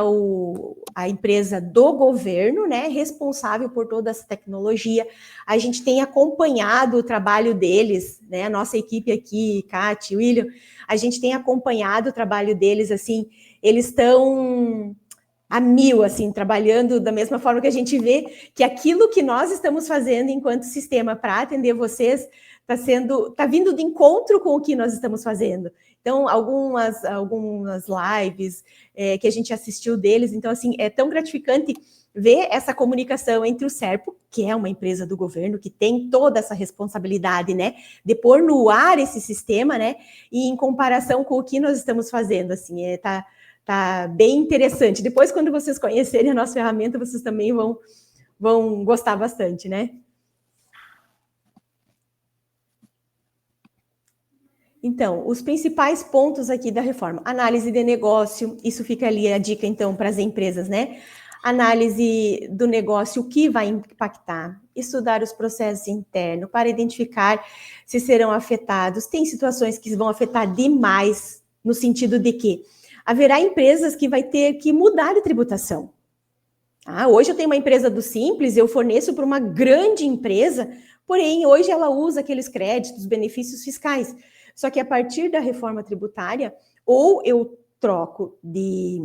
S2: a empresa do governo, né, responsável por toda essa tecnologia, a gente tem acompanhado o trabalho deles, né, a nossa equipe aqui, Kátia, William, a gente tem acompanhado o trabalho deles, assim, eles estão a mil, assim, trabalhando da mesma forma que a gente vê que aquilo que nós estamos fazendo enquanto sistema para atender vocês está vindo de encontro com o que nós estamos fazendo. Então, algumas lives que a gente assistiu deles, então, assim, é tão gratificante ver essa comunicação entre o SERPRO, que é uma empresa do governo, que tem toda essa responsabilidade, né, de pôr no ar esse sistema, né, e em comparação com o que nós estamos fazendo, assim, tá bem interessante. Depois, quando vocês conhecerem a nossa ferramenta, vocês também vão gostar bastante, né? Então, os principais pontos aqui da reforma. Análise de negócio, isso fica ali a dica, então, para as empresas, né? Análise do negócio, o que vai impactar. Estudar os processos internos para identificar se serão afetados. Tem situações que vão afetar demais, no sentido de que haverá empresas que vai ter que mudar de tributação. Hoje eu tenho uma empresa do Simples, eu forneço para uma grande empresa, porém, hoje ela usa aqueles créditos, benefícios fiscais. Só que a partir da reforma tributária, ou eu troco de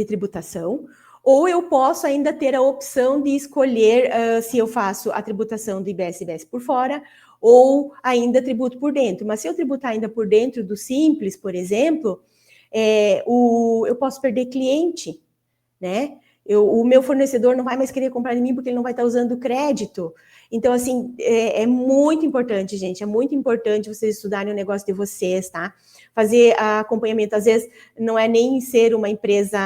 S2: tributação, ou eu posso ainda ter a opção de escolher se eu faço a tributação do IBS por fora, ou ainda tributo por dentro. Mas se eu tributar ainda por dentro do Simples, por exemplo, eu posso perder cliente, né? O meu fornecedor não vai mais querer comprar de mim porque ele não vai estar usando crédito. Então, assim, é muito importante, gente, é muito importante vocês estudarem o negócio de vocês, tá? Fazer acompanhamento, às vezes, não é nem ser uma empresa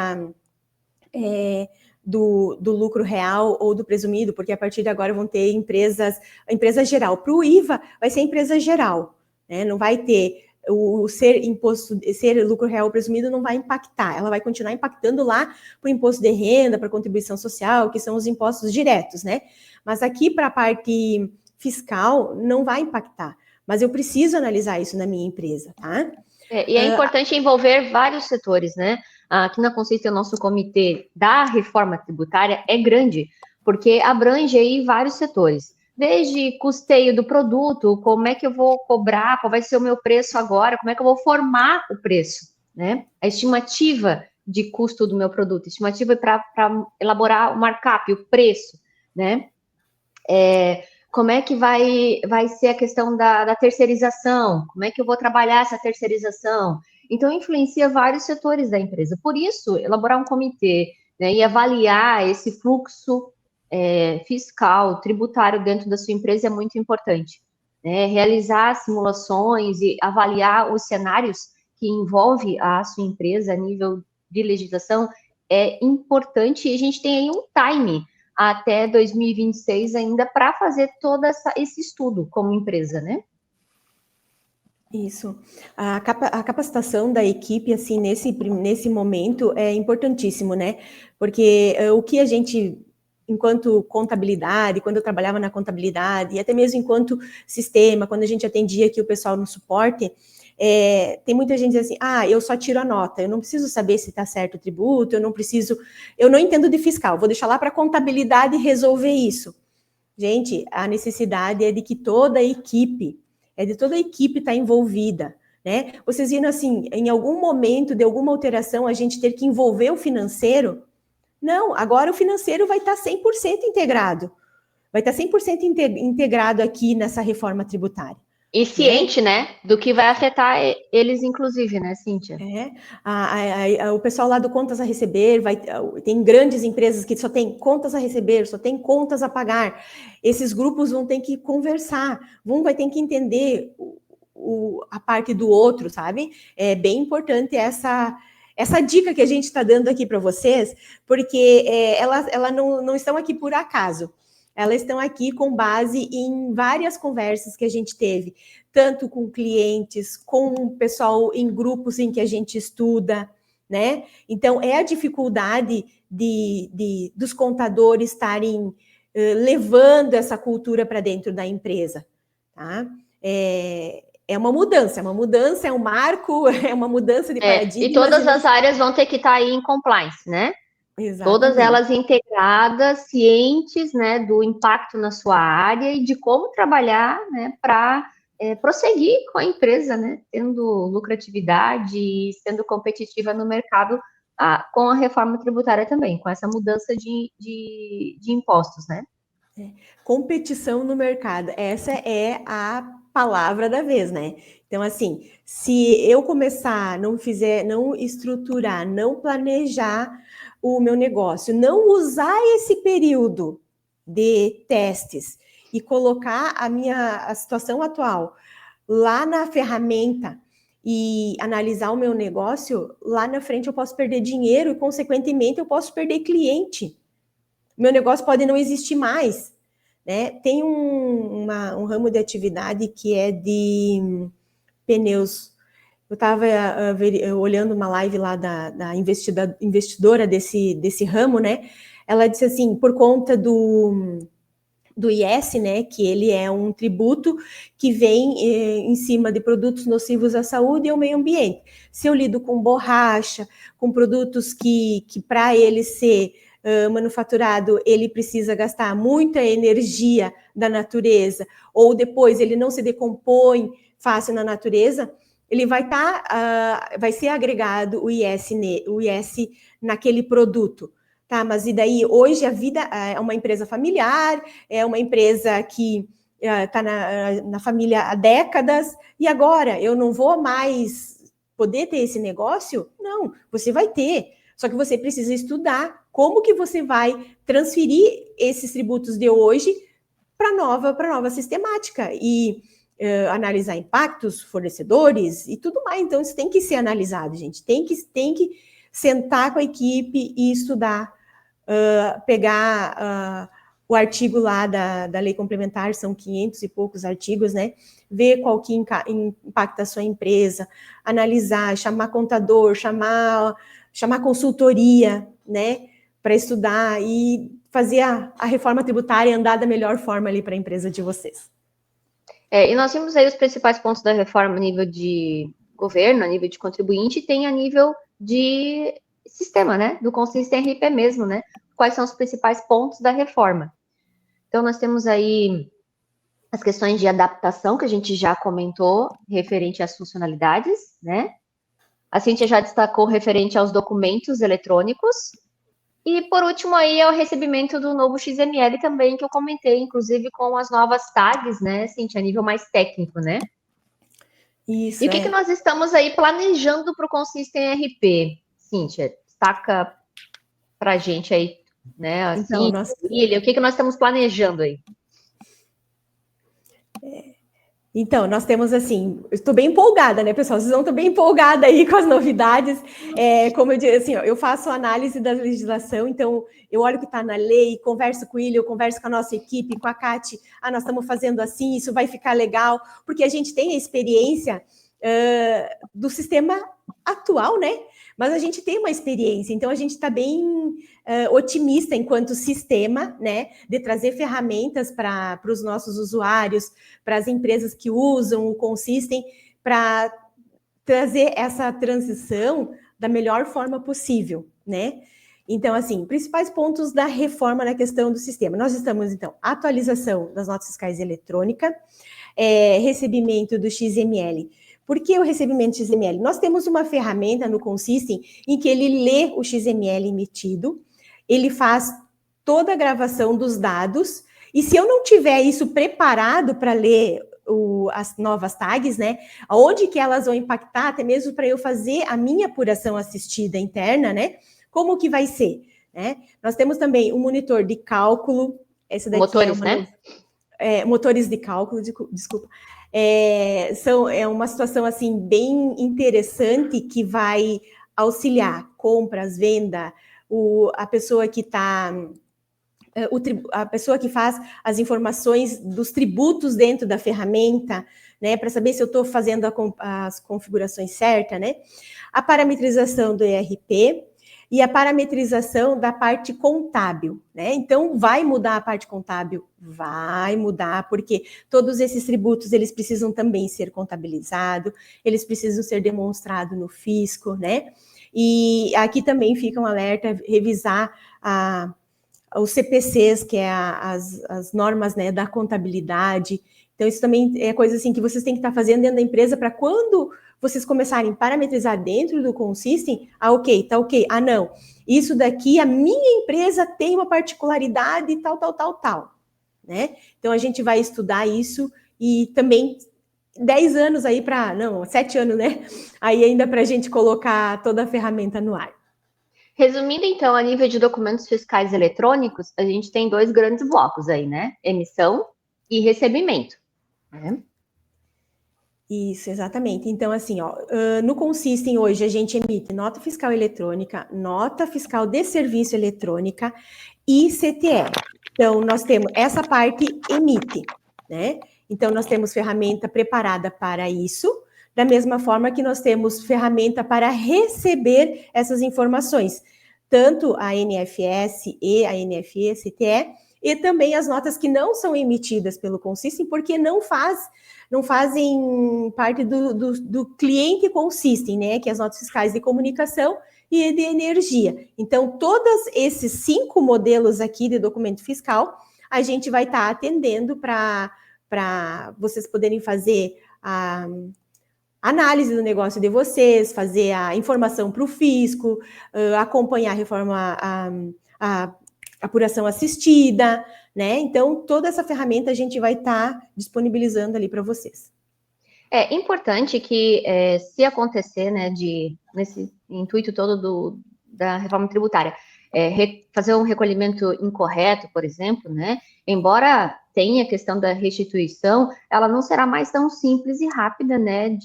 S2: do lucro real ou do presumido, porque a partir de agora vão ter empresa geral. Para o IVA, vai ser empresa geral, né? Não vai ter ser lucro real presumido não vai impactar, ela vai continuar impactando lá para o imposto de renda, para a contribuição social, que são os impostos diretos, né? Mas aqui para a parte fiscal não vai impactar, mas eu preciso analisar isso na minha empresa, tá?
S1: E é importante envolver vários setores, né? Aqui na Consciência, o nosso comitê da reforma tributária é grande, porque abrange aí vários setores. Desde custeio do produto, como é que eu vou cobrar, qual vai ser o meu preço agora, como é que eu vou formar o preço, né? A estimativa de custo do meu produto, estimativa para elaborar o markup, o preço, né? Como é que vai ser a questão da terceirização? Como é que eu vou trabalhar essa terceirização? Então, influencia vários setores da empresa. Por isso, elaborar um comitê, né, e avaliar esse fluxo fiscal, tributário dentro da sua empresa é muito importante. Né? Realizar simulações e avaliar os cenários que envolve a sua empresa a nível de legislação é importante, e a gente tem aí um time até 2026 ainda para fazer todo esse estudo como empresa, né?
S2: Isso. A capacitação da equipe, assim, nesse momento é importantíssimo, né? Porque o que a gente, enquanto contabilidade, quando eu trabalhava na contabilidade, e até mesmo enquanto sistema, quando a gente atendia aqui o pessoal no suporte, tem muita gente assim, eu só tiro a nota, eu não preciso saber se está certo o tributo, eu não entendo de fiscal, vou deixar lá para a contabilidade resolver isso. Gente, a necessidade é de que toda a equipe estar envolvida, né? Vocês viram assim, em algum momento de alguma alteração, a gente ter que envolver o financeiro? Não, agora o financeiro vai estar 100% integrado. Vai estar 100% integrado aqui nessa reforma tributária.
S1: E ciente, né? Do que vai afetar eles, inclusive, né, Cíntia?
S2: O pessoal lá do Contas a Receber, tem grandes empresas que só tem contas a receber, só tem contas a pagar. Esses grupos vão ter que conversar, vai ter que entender a parte do outro, sabe? É bem importante essa dica que a gente está dando aqui para vocês, porque elas não estão aqui por acaso. Elas estão aqui com base em várias conversas que a gente teve, tanto com clientes, com o pessoal em grupos em que a gente estuda, né? Então, é a dificuldade dos contadores estarem levando essa cultura para dentro da empresa, tá? É uma mudança, é um marco, é uma mudança de paradigma.
S1: E todas as áreas vão ter que estar aí em compliance, né? Exatamente. Todas elas integradas, cientes, né, do impacto na sua área e de como trabalhar, né, para prosseguir com a empresa, né, tendo lucratividade e sendo competitiva no mercado com a reforma tributária também, com essa mudança de impostos, né?
S2: Competição no mercado, essa é a palavra da vez, né? Então, assim, se eu começar, não estruturar, não planejar o meu negócio, não usar esse período de testes e colocar a situação atual lá na ferramenta e analisar o meu negócio, lá na frente eu posso perder dinheiro e, consequentemente, eu posso perder cliente. Meu negócio pode não existir mais, né? Tem um ramo de atividade que é de pneus. Eu estava olhando uma live lá da investidora desse ramo, né? Ela disse assim, por conta do IS, né, que ele é um tributo que vem em cima de produtos nocivos à saúde e ao meio ambiente. Se eu lido com borracha, com produtos que para ele ser manufaturado, ele precisa gastar muita energia da natureza, ou depois ele não se decompõe fácil na natureza, ele vai ser agregado o IS naquele produto. Tá, mas e daí, hoje a vida é uma empresa familiar, é uma empresa que está na família há décadas, e agora eu não vou mais poder ter esse negócio? Não, você vai ter, só que você precisa estudar como que você vai transferir esses tributos de hoje para nova sistemática, e analisar impactos, fornecedores e tudo mais. Então, isso tem que ser analisado, gente. Tem que sentar com a equipe e estudar, pegar o artigo lá da lei complementar, são 500 e poucos artigos, né? Ver qual que impacta a sua empresa, analisar, chamar contador, chamar consultoria, né? Para estudar e fazer a reforma tributária andar da melhor forma ali para a empresa de vocês.
S1: E nós vimos aí os principais pontos da reforma a nível de governo, a nível de contribuinte, e tem a nível de sistema, né? Do Consistência RP mesmo, né? Quais são os principais pontos da reforma. Então, nós temos aí as questões de adaptação, que a gente já comentou, referente às funcionalidades, né? A Cíntia já destacou referente aos documentos eletrônicos. E, por último, aí é o recebimento do novo XML também, que eu comentei, inclusive, com as novas tags, né, Cíntia, a nível mais técnico, né?
S2: Isso,
S1: E o que nós estamos aí planejando para o Consistem RP? Cíntia, destaca para a gente aí, né,
S2: Então,
S1: assim, William, o que nós estamos planejando aí?
S2: Então, nós temos assim, eu estou bem empolgada, né, pessoal? Vocês vão estar bem empolgada aí com as novidades. Como eu disse, assim, eu faço análise da legislação, então eu olho o que está na lei, converso com ele, eu converso com a nossa equipe, com a Cati, nós estamos fazendo assim, isso vai ficar legal, porque a gente tem a experiência do sistema atual, né? Mas a gente tem uma experiência, então a gente está bem otimista enquanto sistema, né, de trazer ferramentas para os nossos usuários, para as empresas que usam o Consistem, para trazer essa transição da melhor forma possível, né? Então, assim, principais pontos da reforma na questão do sistema. Nós estamos, então, atualização das notas fiscais eletrônicas, recebimento do XML. Por que o recebimento XML? Nós temos uma ferramenta no Consistem em que ele lê o XML emitido, ele faz toda a gravação dos dados, e se eu não tiver isso preparado para ler as novas tags, né, onde que elas vão impactar, até mesmo para eu fazer a minha apuração assistida interna, né, como que vai ser, né? Nós temos também um monitor de cálculo, esse daqui
S1: motores, né?
S2: Motores de cálculo, desculpa. É uma situação assim bem interessante que vai auxiliar compras, venda, a pessoa que está a pessoa que faz as informações dos tributos dentro da ferramenta, né, para saber se eu estou fazendo as configurações certas, né? A parametrização do ERP e a parametrização da parte contábil, né? Então, vai mudar a parte contábil? Vai mudar, porque todos esses tributos, eles precisam também ser contabilizados, eles precisam ser demonstrados no fisco, né? E aqui também fica um alerta, revisar os CPCs, que é as normas, né, da contabilidade. Então, isso também é coisa assim que vocês têm que estar fazendo dentro da empresa para quando vocês começarem a parametrizar dentro do Consistem, ok, tá ok. Não, isso daqui, a minha empresa tem uma particularidade tal, né? Então, a gente vai estudar isso e também 10 anos aí 7 anos, né? Aí ainda para a gente colocar toda a ferramenta no ar.
S1: Resumindo, então, a nível de documentos fiscais eletrônicos, a gente tem 2 grandes blocos aí, né? Emissão e recebimento. Né?
S2: Isso, exatamente. Então, assim, no Consistem hoje a gente emite nota fiscal eletrônica, nota fiscal de serviço eletrônica e CTE. Então, nós temos essa parte emite, né? Então, nós temos ferramenta preparada para isso, da mesma forma que nós temos ferramenta para receber essas informações, tanto a NFS e a NFE, CTE, e também as notas que não são emitidas pelo Consistem, porque não fazem parte do cliente Consistem, né? Que é as notas fiscais de comunicação e de energia. Então, todos esses 5 modelos aqui de documento fiscal, a gente vai estar atendendo para vocês poderem fazer a análise do negócio de vocês, fazer a informação para o fisco, acompanhar a reforma, a apuração assistida, né? Então, toda essa ferramenta a gente vai estar disponibilizando ali para vocês.
S1: É importante que, se acontecer, né, nesse intuito todo da reforma tributária, fazer um recolhimento incorreto, por exemplo, né, embora tenha a questão da restituição, ela não será mais tão simples e rápida, né,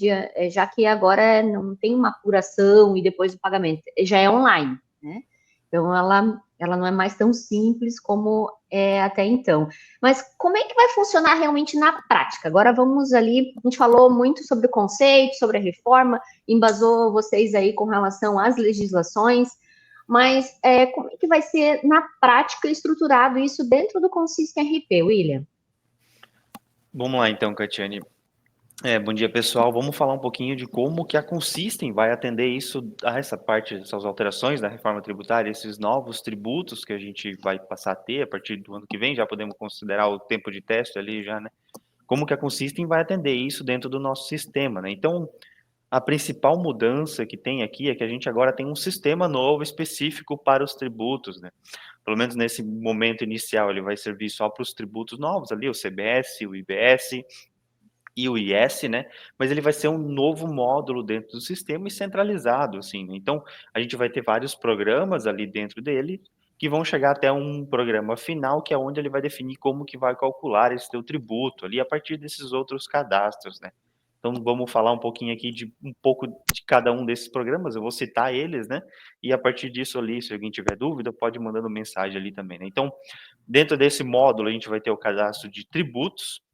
S1: já que agora não tem uma apuração e depois o pagamento, já é online, né? Então, ela não é mais tão simples como é até então. Mas como é que vai funcionar realmente na prática? Agora vamos ali, a gente falou muito sobre o conceito, sobre a reforma, embasou vocês aí com relação às legislações, mas como é que vai ser na prática estruturado isso dentro do Consistem RP, William?
S3: Vamos lá então, Catiane. Bom dia, pessoal. Vamos falar um pouquinho de como que a Consistem vai atender isso, a essa parte, essas alterações da reforma tributária, esses novos tributos que a gente vai passar a ter a partir do ano que vem, já podemos considerar o tempo de teste ali já, né? Como que a Consistem vai atender isso dentro do nosso sistema, né? Então, A principal mudança que tem aqui é que a gente agora tem um sistema novo específico para os tributos, né? Pelo menos nesse momento inicial, ele vai servir só para os tributos novos ali, o CBS, o IBS e o IS, né? Mas ele vai ser um novo módulo dentro do sistema e centralizado, assim, né? Então, a gente vai ter vários programas ali dentro dele que vão chegar até um programa final, que é onde ele vai definir como que vai calcular esse teu tributo ali a partir desses outros cadastros, né? Então, vamos falar um pouquinho aqui de um pouco de cada um desses programas, eu vou citar eles, né? E a partir disso ali, se alguém tiver dúvida, pode ir mandando mensagem ali também, né? Então, dentro desse módulo, a gente vai ter o cadastro de tributos,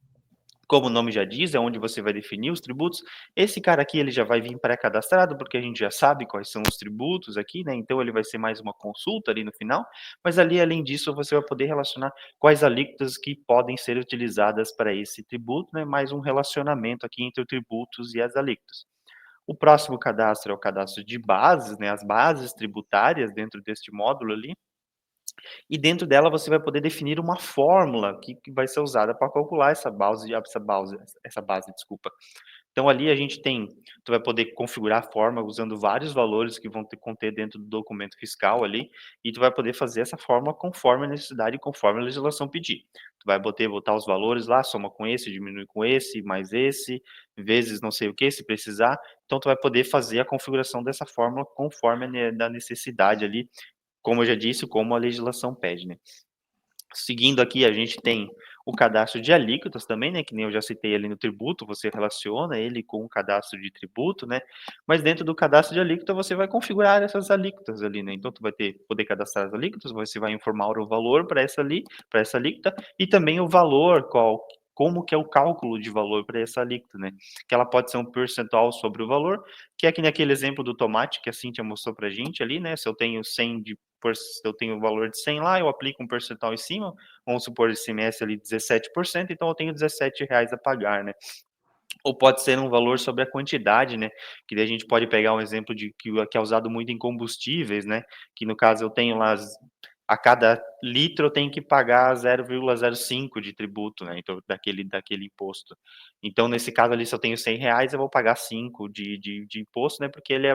S3: como o nome já diz, é onde você vai definir os tributos. Esse cara aqui, ele já vai vir pré-cadastrado, porque a gente já sabe quais são os tributos aqui, né? Então ele vai ser mais uma consulta ali no final, mas ali, além disso, você vai poder relacionar quais alíquotas que podem ser utilizadas para esse tributo, né? Mais um relacionamento aqui entre os tributos e as alíquotas. O próximo cadastro é o cadastro de bases, né? As bases tributárias dentro deste módulo ali, e dentro dela você vai poder definir uma fórmula que vai ser usada para calcular essa base, desculpa. Então ali a gente tem, tu vai poder configurar a forma usando vários valores que vão conter dentro do documento fiscal ali, e tu vai poder fazer essa forma conforme a necessidade e conforme a legislação pedir. Tu vai poder botar os valores lá, soma com esse, diminui com esse, mais esse, vezes não sei o que, se precisar. Então tu vai poder fazer a configuração dessa fórmula conforme a necessidade ali, como eu já disse, como a legislação pede, né. Seguindo aqui, a gente tem o cadastro de alíquotas também, né, que nem eu já citei ali no tributo, você relaciona ele com o cadastro de tributo, né, mas dentro do cadastro de alíquota você vai configurar essas alíquotas ali, né, então tu vai poder cadastrar as alíquotas, você vai informar o valor para essa alíquota e também o valor, como que é o cálculo de valor para essa alíquota, né, que ela pode ser um percentual sobre o valor, que é que naquele exemplo do tomate que a Cíntia mostrou pra gente ali, né, se eu tenho 100 se eu tenho o valor de 100 lá, eu aplico um percentual em cima, vamos supor esse ICMS ali 17%, então eu tenho R$17 a pagar, né. Ou pode ser um valor sobre a quantidade, né, que daí a gente pode pegar um exemplo de que é usado muito em combustíveis, né, que no caso eu tenho lá a cada litro eu tenho que pagar 0,05 de tributo, né, então daquele imposto. Então nesse caso ali se eu tenho R$100 eu vou pagar 5 de imposto, né, porque ele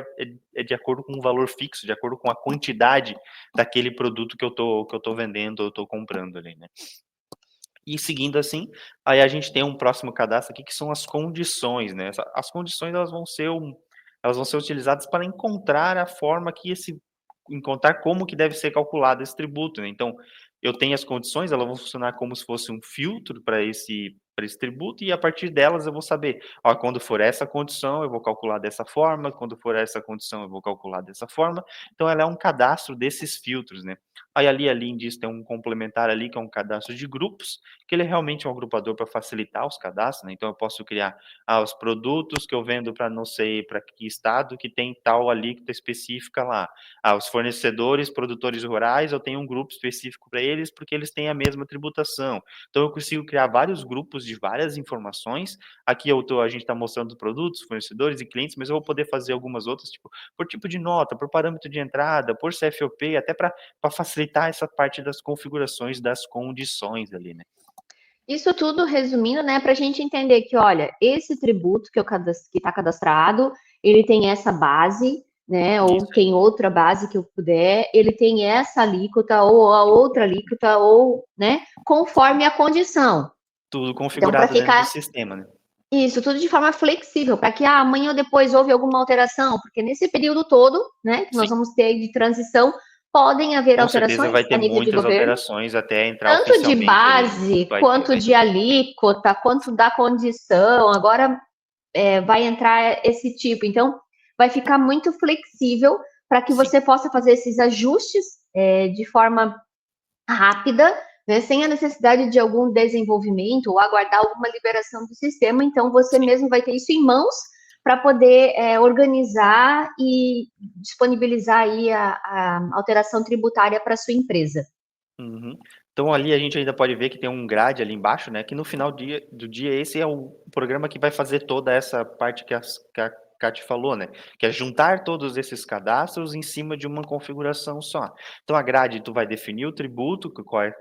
S3: é de acordo com um valor fixo, de acordo com a quantidade daquele produto que eu tô vendendo ou estou comprando ali, né. E seguindo assim, aí a gente tem um próximo cadastro aqui que são as condições, né, as condições elas vão ser utilizadas para encontrar a forma que encontrar como que deve ser calculado esse tributo, né. Então, eu tenho as condições, elas vão funcionar como se fosse um filtro para esse tributo e a partir delas eu vou saber, ó, quando for essa condição eu vou calcular dessa forma, quando for essa condição eu vou calcular dessa forma. Então ela é um cadastro desses filtros, né. Aí ali, além disso, tem um complementar ali que é um cadastro de grupos, que ele é realmente um agrupador para facilitar os cadastros, né, então eu posso criar, os produtos que eu vendo para não sei para que estado que tem tal alíquota específica lá. Os fornecedores, produtores rurais, eu tenho um grupo específico para eles, porque eles têm a mesma tributação. Então eu consigo criar vários grupos de várias informações, aqui a gente está mostrando os produtos, fornecedores e clientes, mas eu vou poder fazer algumas outras, tipo, por tipo de nota, por parâmetro de entrada, por CFOP, até para facilitar essa parte das configurações das condições ali, né.
S1: Isso tudo resumindo, né, para a gente entender que, olha, esse tributo que está cadastrado, ele tem essa base, né, ou
S3: Isso aí.
S1: tem outra base que eu puder, ele tem essa alíquota ou a outra alíquota, ou, né, conforme a condição.
S3: Tudo
S1: Então, para
S3: configurado dentro do
S1: ficar
S3: sistema, né.
S1: isso, tudo de forma flexível, para que amanhã ou depois houve alguma alteração, porque nesse período todo, né, que nós
S3: Sim,
S1: vamos ter de transição, podem haver
S3: com certeza
S1: alterações
S3: vai
S1: a
S3: ter
S1: nível de
S3: muitas
S1: governo,
S3: alterações até entrar
S1: tanto de
S3: oficialmente ali, né.
S1: base,
S3: Vai ter,
S1: quanto
S3: vai
S1: de
S3: ter.
S1: alíquota, quanto da condição. Agora vai entrar esse tipo. Então, vai ficar muito flexível para que
S3: Sim.
S1: você possa fazer esses ajustes de forma rápida, né, sem a necessidade de algum desenvolvimento ou aguardar alguma liberação do sistema. Então, você
S3: Sim.
S1: mesmo vai ter isso em mãos para poder organizar e disponibilizar aí a alteração tributária para sua empresa.
S3: Uhum. Então ali a gente ainda pode ver que tem um grade ali embaixo, né, que no final do dia esse é o programa que vai fazer toda essa parte que Kati falou, né? Que é juntar todos esses cadastros em cima de uma configuração só. Então, a grade, tu vai definir o tributo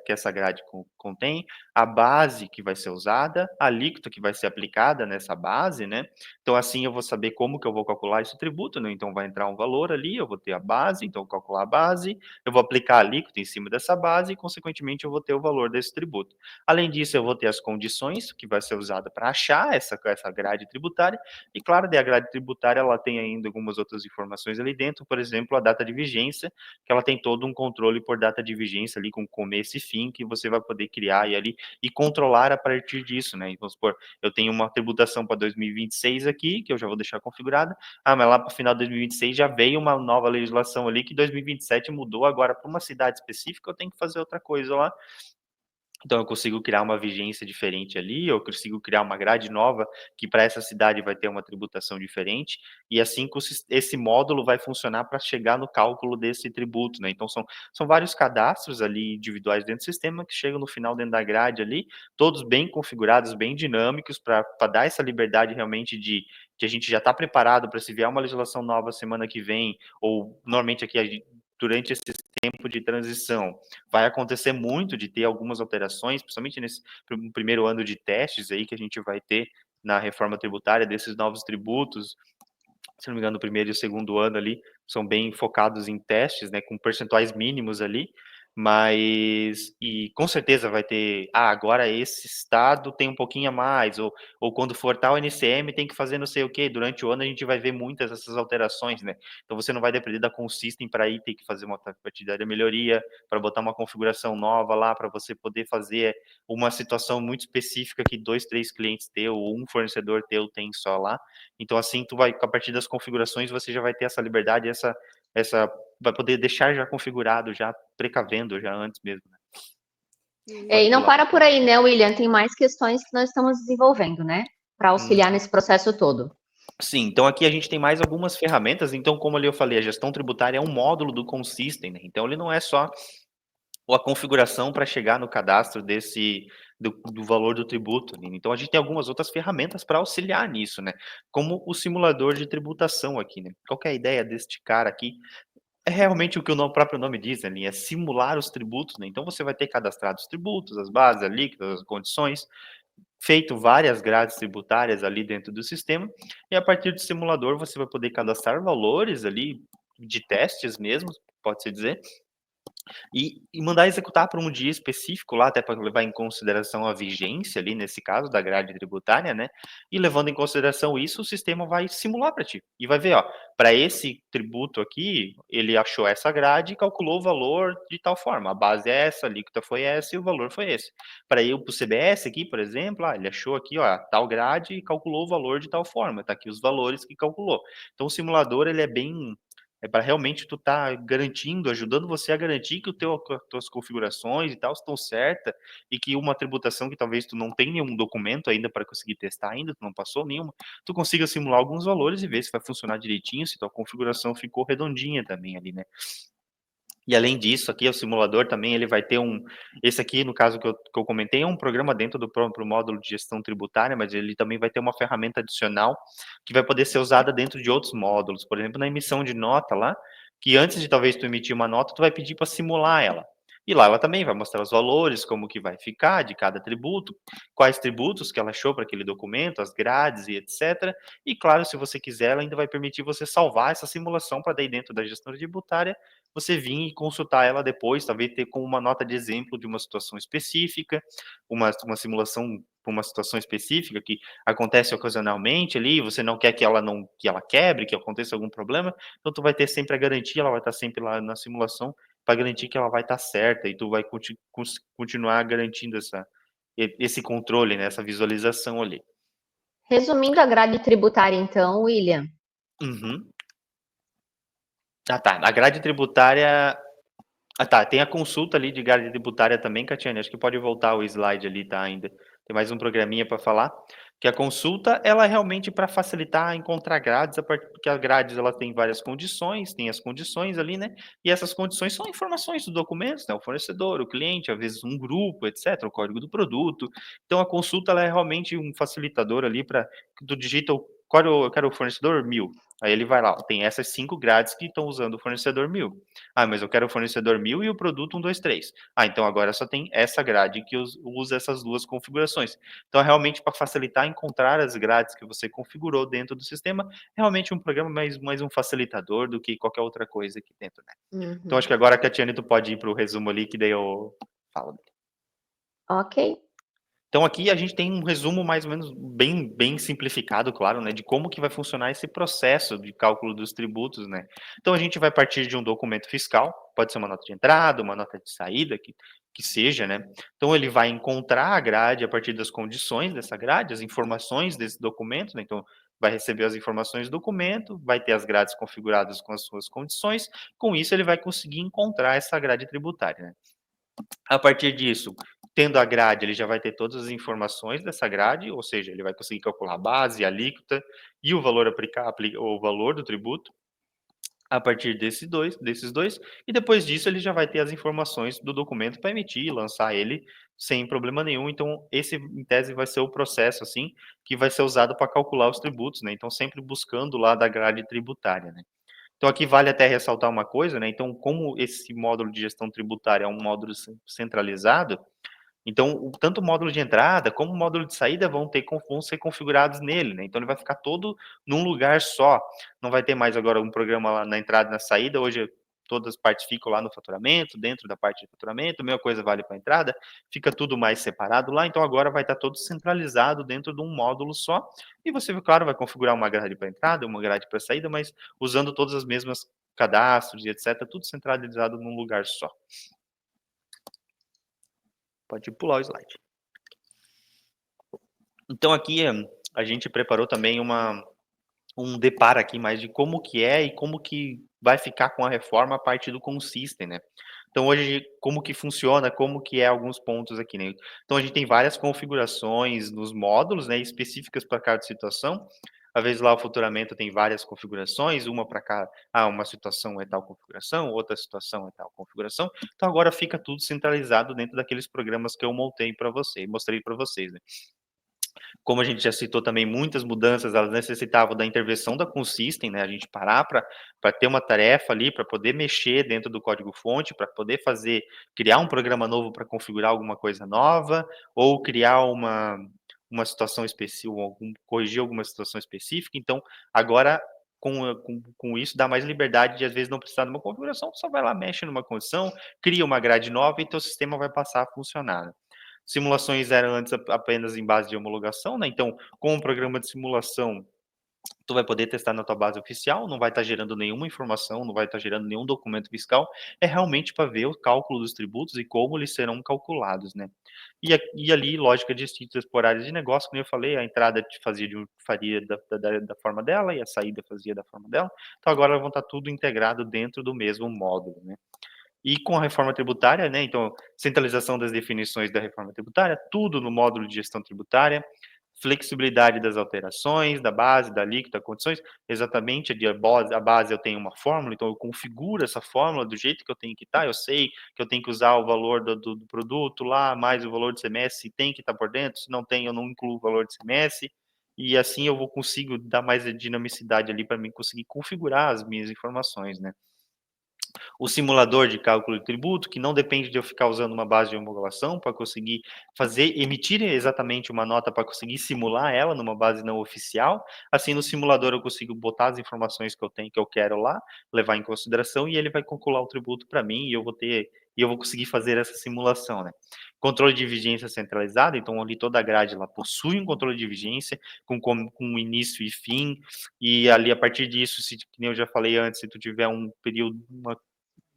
S3: que essa grade contém, a base que vai ser usada, a alíquota que vai ser aplicada nessa base, né? Então, assim, eu vou saber como que eu vou calcular esse tributo, né? Então, vai entrar um valor ali, eu vou ter a base, então, eu vou calcular a base, eu vou aplicar a alíquota em cima dessa base e, consequentemente, eu vou ter o valor desse tributo. Além disso, eu vou ter as condições que vai ser usada para achar essa grade tributária e, claro, a grade tributária ela tem ainda algumas outras informações ali dentro, por exemplo, a data de vigência, que ela tem todo um controle por data de vigência ali com começo e fim, que você vai poder criar e controlar a partir disso, né? Vamos supor, eu tenho uma tributação para 2026 aqui, que eu já vou deixar configurada, mas lá para o final de 2026 já veio uma nova legislação ali que 2027 mudou agora para uma cidade específica, eu tenho que fazer outra coisa lá. Então eu consigo criar uma vigência diferente ali, eu consigo criar uma grade nova que para essa cidade vai ter uma tributação diferente, e assim esse módulo vai funcionar para chegar no cálculo desse tributo, né? Então são vários cadastros ali individuais dentro do sistema que chegam no final dentro da grade ali, todos bem configurados, bem dinâmicos, para dar essa liberdade realmente de que a gente já está preparado para se vier uma legislação nova semana que vem, ou normalmente aqui durante esse tempo de transição, vai acontecer muito de ter algumas alterações, principalmente nesse primeiro ano de testes aí que a gente vai ter na reforma tributária desses novos tributos. Se não me engano, o primeiro e o segundo ano ali são bem focados em testes, né, com percentuais mínimos ali, mas e com certeza vai ter, agora esse estado tem um pouquinho a mais, ou quando for tal NCM tem que fazer não sei o quê, durante o ano a gente vai ver muitas dessas alterações, né, então você não vai depender da Consystem para ir ter que fazer uma partidária melhoria, para botar uma configuração nova lá, para você poder fazer uma situação muito específica que 2, 3 clientes teu, ou um fornecedor teu tem só lá, então assim tu vai, a partir das configurações, você já vai ter essa liberdade, essa vai poder deixar já configurado, já precavendo, já antes mesmo, né?
S1: E não para por aí, né, William? Tem mais questões que nós estamos desenvolvendo, né? Para auxiliar nesse processo todo.
S3: Sim, então aqui a gente tem mais algumas ferramentas, então como ali eu falei, a gestão tributária é um módulo do Consystem, né? Então ele não é só a configuração para chegar no cadastro do valor do tributo, né? Então a gente tem algumas outras ferramentas para auxiliar nisso, né? Como o simulador de tributação aqui, né? Qual que é a ideia deste cara aqui? É realmente o que o próprio nome diz, né, é simular os tributos, né? Então você vai ter cadastrado os tributos, as bases, alíquotas, as condições, feito várias grades tributárias ali dentro do sistema, e a partir do simulador você vai poder cadastrar valores ali de testes mesmo, pode-se dizer, e mandar executar para um dia específico lá, até para levar em consideração a vigência ali, nesse caso, da grade tributária, né? E levando em consideração isso, o sistema vai simular para ti. E vai ver, ó, para esse tributo aqui, ele achou essa grade e calculou o valor de tal forma. A base é essa, a alíquota foi essa e o valor foi esse. Para o CBS aqui, por exemplo, ele achou aqui, ó, tal grade e calculou o valor de tal forma. Tá aqui os valores que calculou. Então o simulador, ele é bem para realmente tu tá garantindo, ajudando você a garantir que as tuas configurações e tal estão certas e que uma tributação que talvez tu não tenha nenhum documento ainda para conseguir testar ainda, tu não passou nenhuma, tu consiga simular alguns valores e ver se vai funcionar direitinho, se tua configuração ficou redondinha também ali, né? E além disso, aqui o simulador também ele vai ter esse aqui no caso que eu comentei, é um programa dentro do próprio módulo de gestão tributária, mas ele também vai ter uma ferramenta adicional que vai poder ser usada dentro de outros módulos, por exemplo, na emissão de nota lá, que antes de talvez tu emitir uma nota, tu vai pedir para simular ela. E lá ela também vai mostrar os valores, como que vai ficar de cada tributo, quais tributos que ela achou para aquele documento, as grades e etc. E claro, se você quiser, ela ainda vai permitir você salvar essa simulação para daí dentro da gestão tributária você vir e consultar ela depois, talvez ter como uma nota de exemplo de uma situação específica, uma simulação para uma situação específica que acontece ocasionalmente ali, você não quer que ela quebre, que aconteça algum problema, então tu vai ter sempre a garantia, ela vai estar sempre lá na simulação para garantir que ela vai estar certa e tu vai continuar garantindo esse controle, né, essa visualização ali.
S1: Resumindo a grade tributária, então, William.
S3: Uhum. Tá. A grade tributária. Tá. Tem a consulta ali de grade tributária também, Catiane. Acho que pode voltar o slide ali, tá? Ainda. Tem mais um programinha para falar. Que a consulta, ela é realmente para facilitar encontrar grades, porque as grades ela tem várias condições, tem as condições ali, né? E essas condições são informações dos documentos, né? O fornecedor, o cliente, às vezes um grupo, etc., o código do produto. Então a consulta ela é realmente um facilitador ali para tu digita eu quero o fornecedor 1000. Aí ele vai lá, ó, tem essas 5 grades que estão usando o fornecedor 1000. Ah, mas eu quero o fornecedor 1000 e o produto 1, 2, 3. Ah, então agora só tem essa grade que usa essas duas configurações. Então, é realmente para facilitar encontrar as grades que você configurou dentro do sistema, realmente um programa mais um facilitador do que qualquer outra coisa aqui dentro, né. Então, acho que agora, Catiane, tu pode ir para o resumo ali, que daí eu falo.
S1: Ok.
S3: Então aqui a gente tem um resumo mais ou menos bem simplificado, claro, né, de como que vai funcionar esse processo de cálculo dos tributos, né. Então a gente vai partir de um documento fiscal, pode ser uma nota de entrada, uma nota de saída, que seja, né. Então ele vai encontrar a grade a partir das condições dessa grade, as informações desse documento, né, então vai receber as informações do documento, vai ter as grades configuradas com as suas condições, com isso ele vai conseguir encontrar essa grade tributária, né. A partir disso, tendo a grade, ele já vai ter todas as informações dessa grade, ou seja, ele vai conseguir calcular a base, a alíquota e o valor o valor do tributo a partir desses dois, e depois disso ele já vai ter as informações do documento para emitir e lançar ele sem problema nenhum. Então, esse, em tese, vai ser o processo, assim, que vai ser usado para calcular os tributos, né? Então, sempre buscando lá da grade tributária, né? Então aqui vale até ressaltar uma coisa, né, então como esse módulo de gestão tributária é um módulo centralizado, então tanto o módulo de entrada como o módulo de saída vão ser configurados nele, né, então ele vai ficar todo num lugar só, não vai ter mais agora um programa lá na entrada e na saída, hoje todas as partes ficam lá no faturamento, dentro da parte de faturamento, a mesma coisa vale para a entrada, fica tudo mais separado lá, então agora vai estar todo centralizado dentro de um módulo só, e você, claro, vai configurar uma grade para entrada, uma grade para saída, mas usando todas as mesmas cadastros e etc, tudo centralizado num lugar só. Pode pular o slide. Então aqui a gente preparou também um deparo aqui mais de como que é e como que vai ficar com a reforma a partir do Consystem, né. Então hoje, como que funciona, como que é alguns pontos aqui, né. Então a gente tem várias configurações nos módulos, né, específicas para cada situação. Às vezes lá o faturamento tem várias configurações, uma para cada, uma situação é tal configuração, outra situação é tal configuração. Então agora fica tudo centralizado dentro daqueles programas que eu mostrei para vocês, né. Como a gente já citou também, muitas mudanças, elas necessitavam da intervenção da Consystem, né, a gente parar para ter uma tarefa ali, para poder mexer dentro do código-fonte, para poder criar um programa novo para configurar alguma coisa nova, ou criar uma situação específica, corrigir alguma situação específica. Então, agora, com isso, dá mais liberdade de, às vezes, não precisar de uma configuração, só vai lá, mexe numa condição, cria uma grade nova e teu sistema vai passar a funcionar, né. Simulações eram antes apenas em base de homologação, né, então, com o programa de simulação, tu vai poder testar na tua base oficial, não vai estar gerando nenhuma informação, não vai estar gerando nenhum documento fiscal, é realmente para ver o cálculo dos tributos e como eles serão calculados, né. E ali, lógica distintas por áreas de negócio, como eu falei, a entrada faria da forma dela e a saída fazia da forma dela, então agora vão estar tudo integrado dentro do mesmo módulo, né. E com a reforma tributária, né, então, centralização das definições da reforma tributária, tudo no módulo de gestão tributária, flexibilidade das alterações, da base, da alíquota, condições, exatamente, a base eu tenho uma fórmula, então eu configuro essa fórmula do jeito que eu tenho que estar, eu sei que eu tenho que usar o valor do produto lá, mais o valor de CMS, se tem que estar por dentro, se não tem, eu não incluo o valor de CMS, e assim eu consigo dar mais dinamicidade ali para mim conseguir configurar as minhas informações, né. O simulador de cálculo de tributo, que não depende de eu ficar usando uma base de homologação para conseguir emitir exatamente uma nota para conseguir simular ela numa base não oficial. Assim, no simulador eu consigo botar as informações que eu tenho, que eu quero lá, levar em consideração, e ele vai calcular o tributo para mim, e eu vou conseguir fazer essa simulação, né. Controle de vigência centralizado, então ali toda a grade ela possui um controle de vigência com início e fim, e ali a partir disso, que nem eu já falei antes, se tu tiver um período,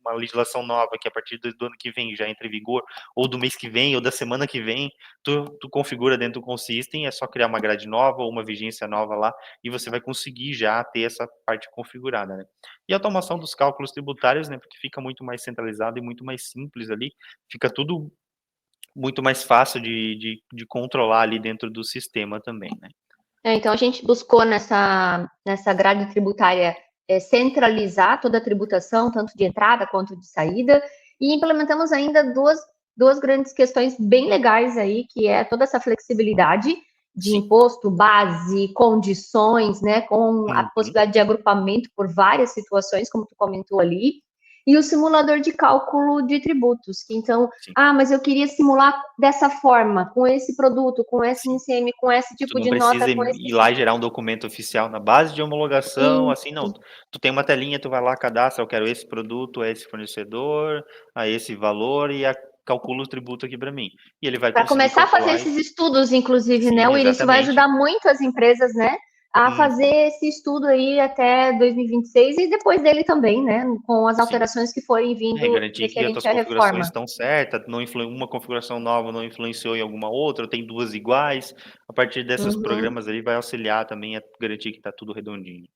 S3: uma legislação nova que a partir do ano que vem já entra em vigor, ou do mês que vem, ou da semana que vem, tu configura dentro do Consystem, é só criar uma grade nova ou uma vigência nova lá, e você vai conseguir já ter essa parte configurada, né. E a automação dos cálculos tributários, né, porque fica muito mais centralizado e muito mais simples ali, fica tudo muito mais fácil de controlar ali dentro do sistema também, né.
S1: Então a gente buscou nessa grade tributária centralizar toda a tributação, tanto de entrada quanto de saída, e implementamos ainda duas grandes questões bem legais aí, que é toda essa flexibilidade de imposto, base, condições, né, com a possibilidade de agrupamento por várias situações, como tu comentou ali, e o simulador de cálculo de tributos, que então, mas eu queria simular dessa forma, com esse produto, com esse ICM, com esse tipo de nota.
S3: Tu não precisa ir lá e gerar um documento oficial na base de homologação, assim, não. Tu tem uma telinha, tu vai lá, cadastra, eu quero esse produto, a esse fornecedor, a esse valor, e calcula o tributo aqui para mim. E ele vai
S1: para começar a fazer esses estudos, inclusive, né, William? Isso vai ajudar muito as empresas, né, a fazer esse estudo aí até 2026 e depois dele também, né, com as alterações que forem vindo
S3: garantir que as tuas configurações estão certas, uma configuração nova não influenciou em alguma outra, tem duas iguais. A partir desses programas ali vai auxiliar também a garantir que está tudo redondinho.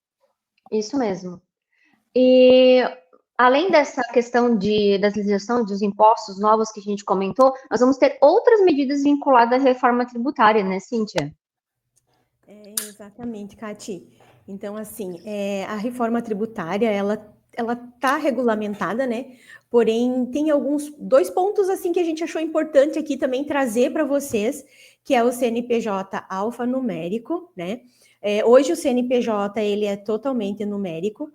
S1: Isso mesmo. E além dessa questão da legislação dos impostos novos que a gente comentou, nós vamos ter outras medidas vinculadas à reforma tributária, né, Cíntia?
S2: Exatamente, Cati. Então, assim, a reforma tributária, ela está regulamentada, né? Porém, tem dois pontos, assim, que a gente achou importante aqui também trazer para vocês, que é o CNPJ alfanumérico, né? Hoje o CNPJ, ele é totalmente numérico,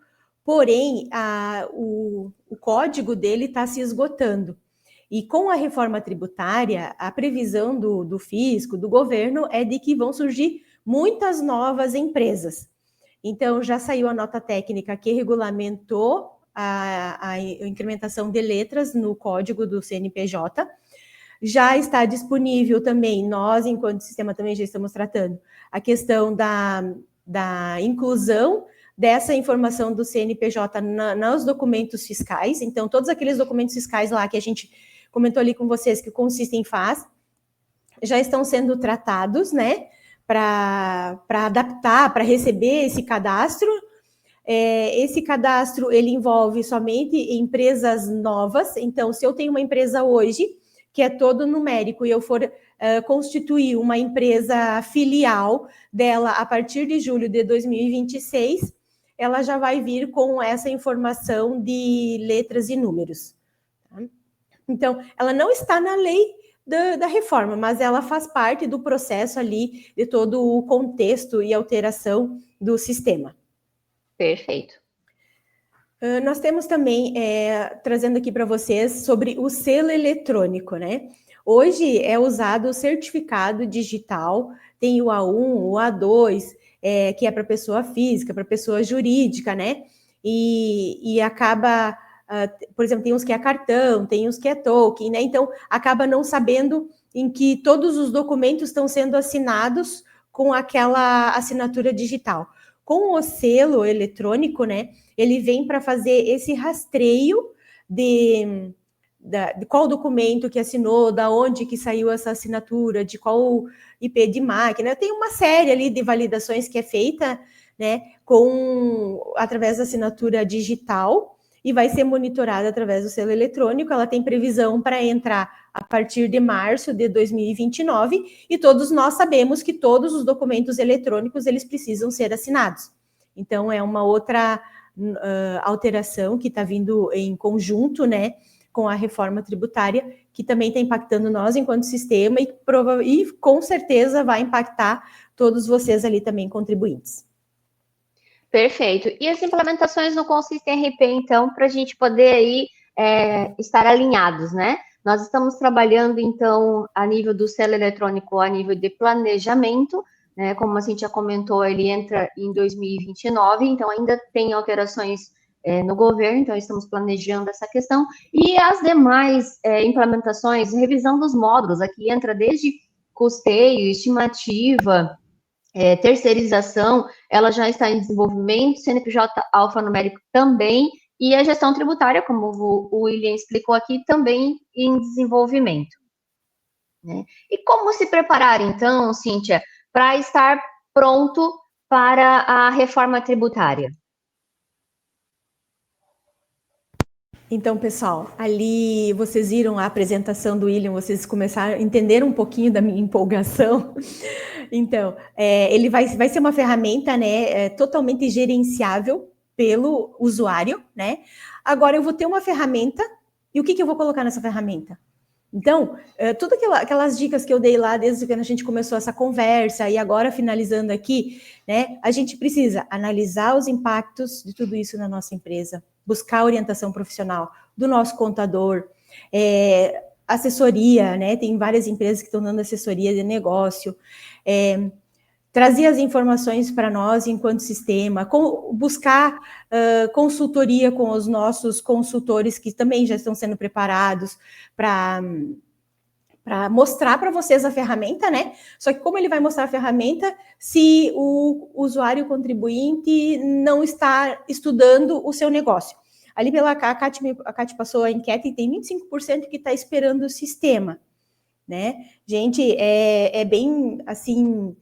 S2: porém, o código dele está se esgotando. E com a reforma tributária, a previsão do fisco, do governo, é de que vão surgir muitas novas empresas. Então, já saiu a nota técnica que regulamentou a incrementação de letras no código do CNPJ. Já está disponível também, nós, enquanto sistema, também já estamos tratando a questão da inclusão dessa informação do CNPJ nos documentos fiscais. Então, todos aqueles documentos fiscais lá que a gente comentou ali com vocês, que consistem em FAS, já estão sendo tratados, né? Para adaptar, para receber esse cadastro. Esse cadastro, ele envolve somente empresas novas. Então, se eu tenho uma empresa hoje, que é todo numérico, e eu for constituir uma empresa filial dela a partir de julho de 2026, ela já vai vir com essa informação de letras e números. Tá? Então, ela não está na lei da reforma, mas ela faz parte do processo ali, de todo o contexto e alteração do sistema.
S1: Perfeito.
S2: Nós temos também, trazendo aqui para vocês, sobre o selo eletrônico, né? Hoje é usado o certificado digital, tem o A1, o A2, que é para pessoa física, para pessoa jurídica, né? E acaba... por exemplo, tem uns que é cartão, tem uns que é token, né? Então, acaba não sabendo em que todos os documentos estão sendo assinados com aquela assinatura digital. Com o selo eletrônico, né? Ele vem para fazer esse rastreio de qual documento que assinou, da onde que saiu essa assinatura, de qual IP de máquina. Tem uma série ali de validações que é feita, né? Através da assinatura digital, e vai ser monitorada através do selo eletrônico. Ela tem previsão para entrar a partir de março de 2029, e todos nós sabemos que todos os documentos eletrônicos, eles precisam ser assinados. Então, é uma outra alteração que está vindo em conjunto, né, com a reforma tributária, que também está impactando nós enquanto sistema e com certeza vai impactar todos vocês ali também, contribuintes.
S1: Perfeito. E as implementações no Consistem RP, então, para a gente poder aí estar alinhados, né? Nós estamos trabalhando, então, a nível do selo eletrônico, a nível de planejamento, né? Como a gente já comentou, ele entra em 2029, então ainda tem alterações no governo, então estamos planejando essa questão. E as demais implementações, revisão dos módulos, aqui entra desde custeio, estimativa, terceirização, ela já está em desenvolvimento, CNPJ alfanumérico também, e a gestão tributária, como o William explicou aqui, também em desenvolvimento. Né? E como se preparar, então, Cíntia, para estar pronto para a reforma tributária?
S2: Então, pessoal, ali vocês viram a apresentação do William, vocês começaram a entender um pouquinho da minha empolgação. Então, ele vai ser uma ferramenta, né, totalmente gerenciável pelo usuário, né? Agora, eu vou ter uma ferramenta, e o que eu vou colocar nessa ferramenta? Então, todas aquelas dicas que eu dei lá desde que a gente começou essa conversa e agora finalizando aqui, né, a gente precisa analisar os impactos de tudo isso na nossa empresa, buscar orientação profissional do nosso contador, assessoria, né, tem várias empresas que estão dando assessoria de negócio, trazer as informações para nós enquanto sistema, buscar consultoria com os nossos consultores que também já estão sendo preparados para mostrar para vocês a ferramenta, né? Só que como ele vai mostrar a ferramenta se o usuário contribuinte não está estudando o seu negócio? Ali a Kátia passou a enquete e tem 25% que está esperando o sistema, né? Gente, é bem, assim,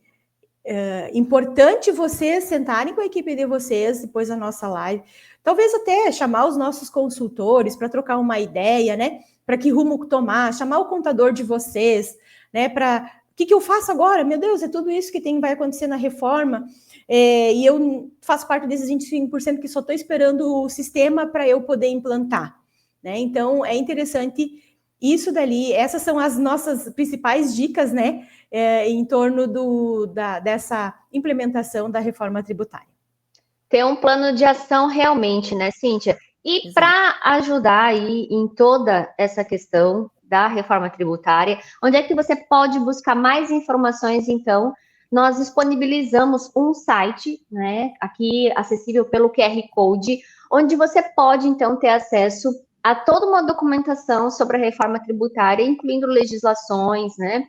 S2: importante vocês sentarem com a equipe de vocês depois da nossa live, talvez até chamar os nossos consultores para trocar uma ideia, né? Para que rumo tomar, chamar o contador de vocês, né? Para o que eu faço agora? Meu Deus, é tudo isso que vai acontecer na reforma, e eu faço parte desses 25% que só estou esperando o sistema para eu poder implantar, né? Então, é interessante isso dali, essas são as nossas principais dicas, né? Em torno dessa implementação da reforma tributária.
S1: Ter um plano de ação realmente, né, Cíntia? E para ajudar aí em toda essa questão da reforma tributária, onde é que você pode buscar mais informações, então? Nós disponibilizamos um site, né, aqui acessível pelo QR Code, onde você pode, então, ter acesso a toda uma documentação sobre a reforma tributária, incluindo legislações, né,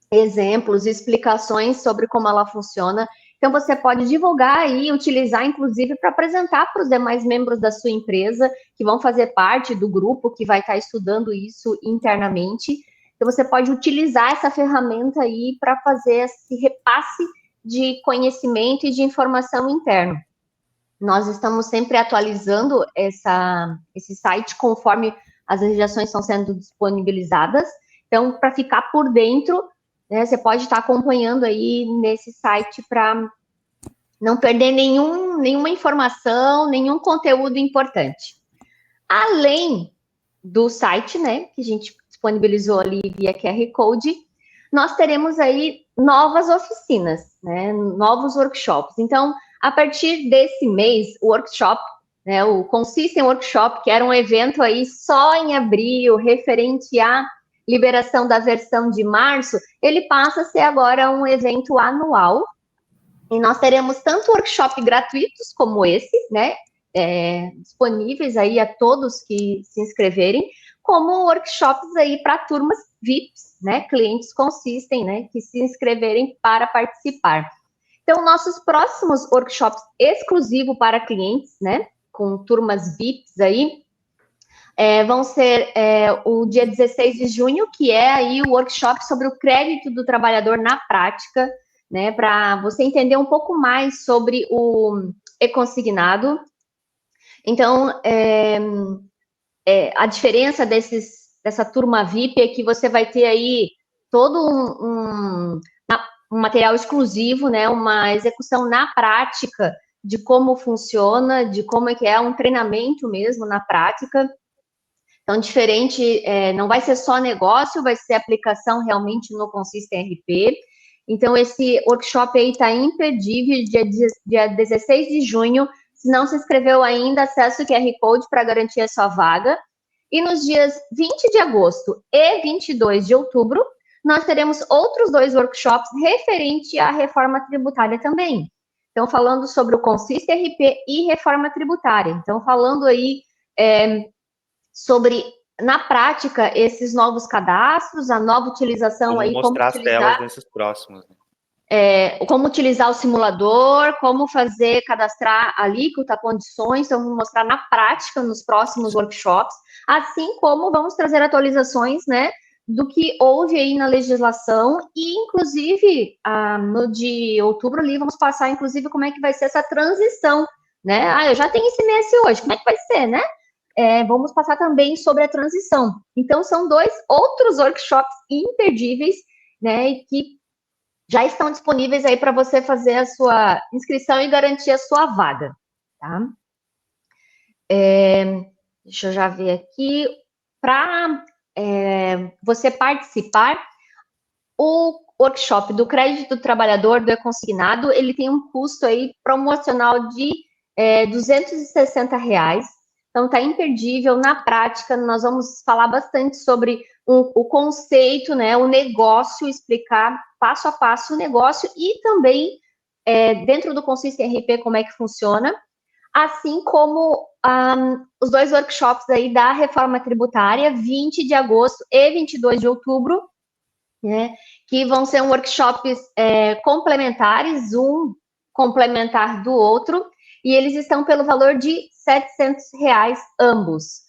S1: exemplos, explicações sobre como ela funciona. Então, você pode divulgar e utilizar, inclusive, para apresentar para os demais membros da sua empresa, que vão fazer parte do grupo que vai estar estudando isso internamente. Então, você pode utilizar essa ferramenta aí para fazer esse repasse de conhecimento e de informação interno. Nós estamos sempre atualizando esse site conforme as legislações estão sendo disponibilizadas. Então, para ficar por dentro, né, você pode estar acompanhando aí nesse site para não perder nenhuma informação, nenhum conteúdo importante. Além do site, né, que a gente disponibilizou ali via QR Code, nós teremos aí novas oficinas, né, novos workshops. Então, a partir desse mês, o workshop, né, o Consystem Workshop, que era um evento aí só em abril, referente à liberação da versão de março, ele passa a ser agora um evento anual, e nós teremos tanto workshop gratuitos como esse, né, disponíveis aí a todos que se inscreverem, como workshops aí para turmas VIPs, né, clientes Consystem, né, que se inscreverem para participar. Então, nossos próximos workshops exclusivos para clientes, né, com turmas VIPs aí, vão ser o dia 16 de junho, que é aí o workshop sobre o crédito do trabalhador na prática, né, para você entender um pouco mais sobre o e-consignado. Então, a diferença dessa turma VIP é que você vai ter aí todo um material exclusivo, né, uma execução na prática de como funciona, de como é que é um treinamento mesmo na prática. Então, diferente, não vai ser só negócio, vai ser aplicação realmente no Consystem RP. Então, esse workshop aí está imperdível, dia 16 de junho. Se não se inscreveu ainda, acesse o QR Code para garantir a sua vaga. E nos dias 20 de agosto e 22 de outubro, nós teremos outros 2 workshops referente à reforma tributária também. Então, falando sobre o Consystem RP e reforma tributária. Então, falando aí sobre, na prática, esses novos cadastros, a nova utilização aí,
S3: como mostrar as telas nesses próximos.
S1: Como utilizar o simulador, como cadastrar alíquota, condições, então vamos mostrar na prática nos próximos workshops, assim como vamos trazer atualizações, né, do que houve aí na legislação e, inclusive, no de outubro ali, vamos passar, inclusive, como é que vai ser essa transição, né? Eu já tenho ICMS hoje, como é que vai ser, né? Vamos passar também sobre a transição. Então, são 2 outros workshops imperdíveis, né, que já estão disponíveis aí para você fazer a sua inscrição e garantir a sua vaga, tá? Deixa eu já ver aqui. Para você participar, o workshop do crédito do trabalhador, do e-consignado, ele tem um custo aí promocional de R$260. Então, tá imperdível. Na prática, nós vamos falar bastante sobre o conceito, né, o negócio, explicar passo a passo o negócio e também, dentro do Consystem RP, como é que funciona, assim como os 2 workshops aí da reforma tributária, 20 de agosto e 22 de outubro, né, que vão ser workshops complementares, um complementar do outro, e eles estão pelo valor de R$700 ambos.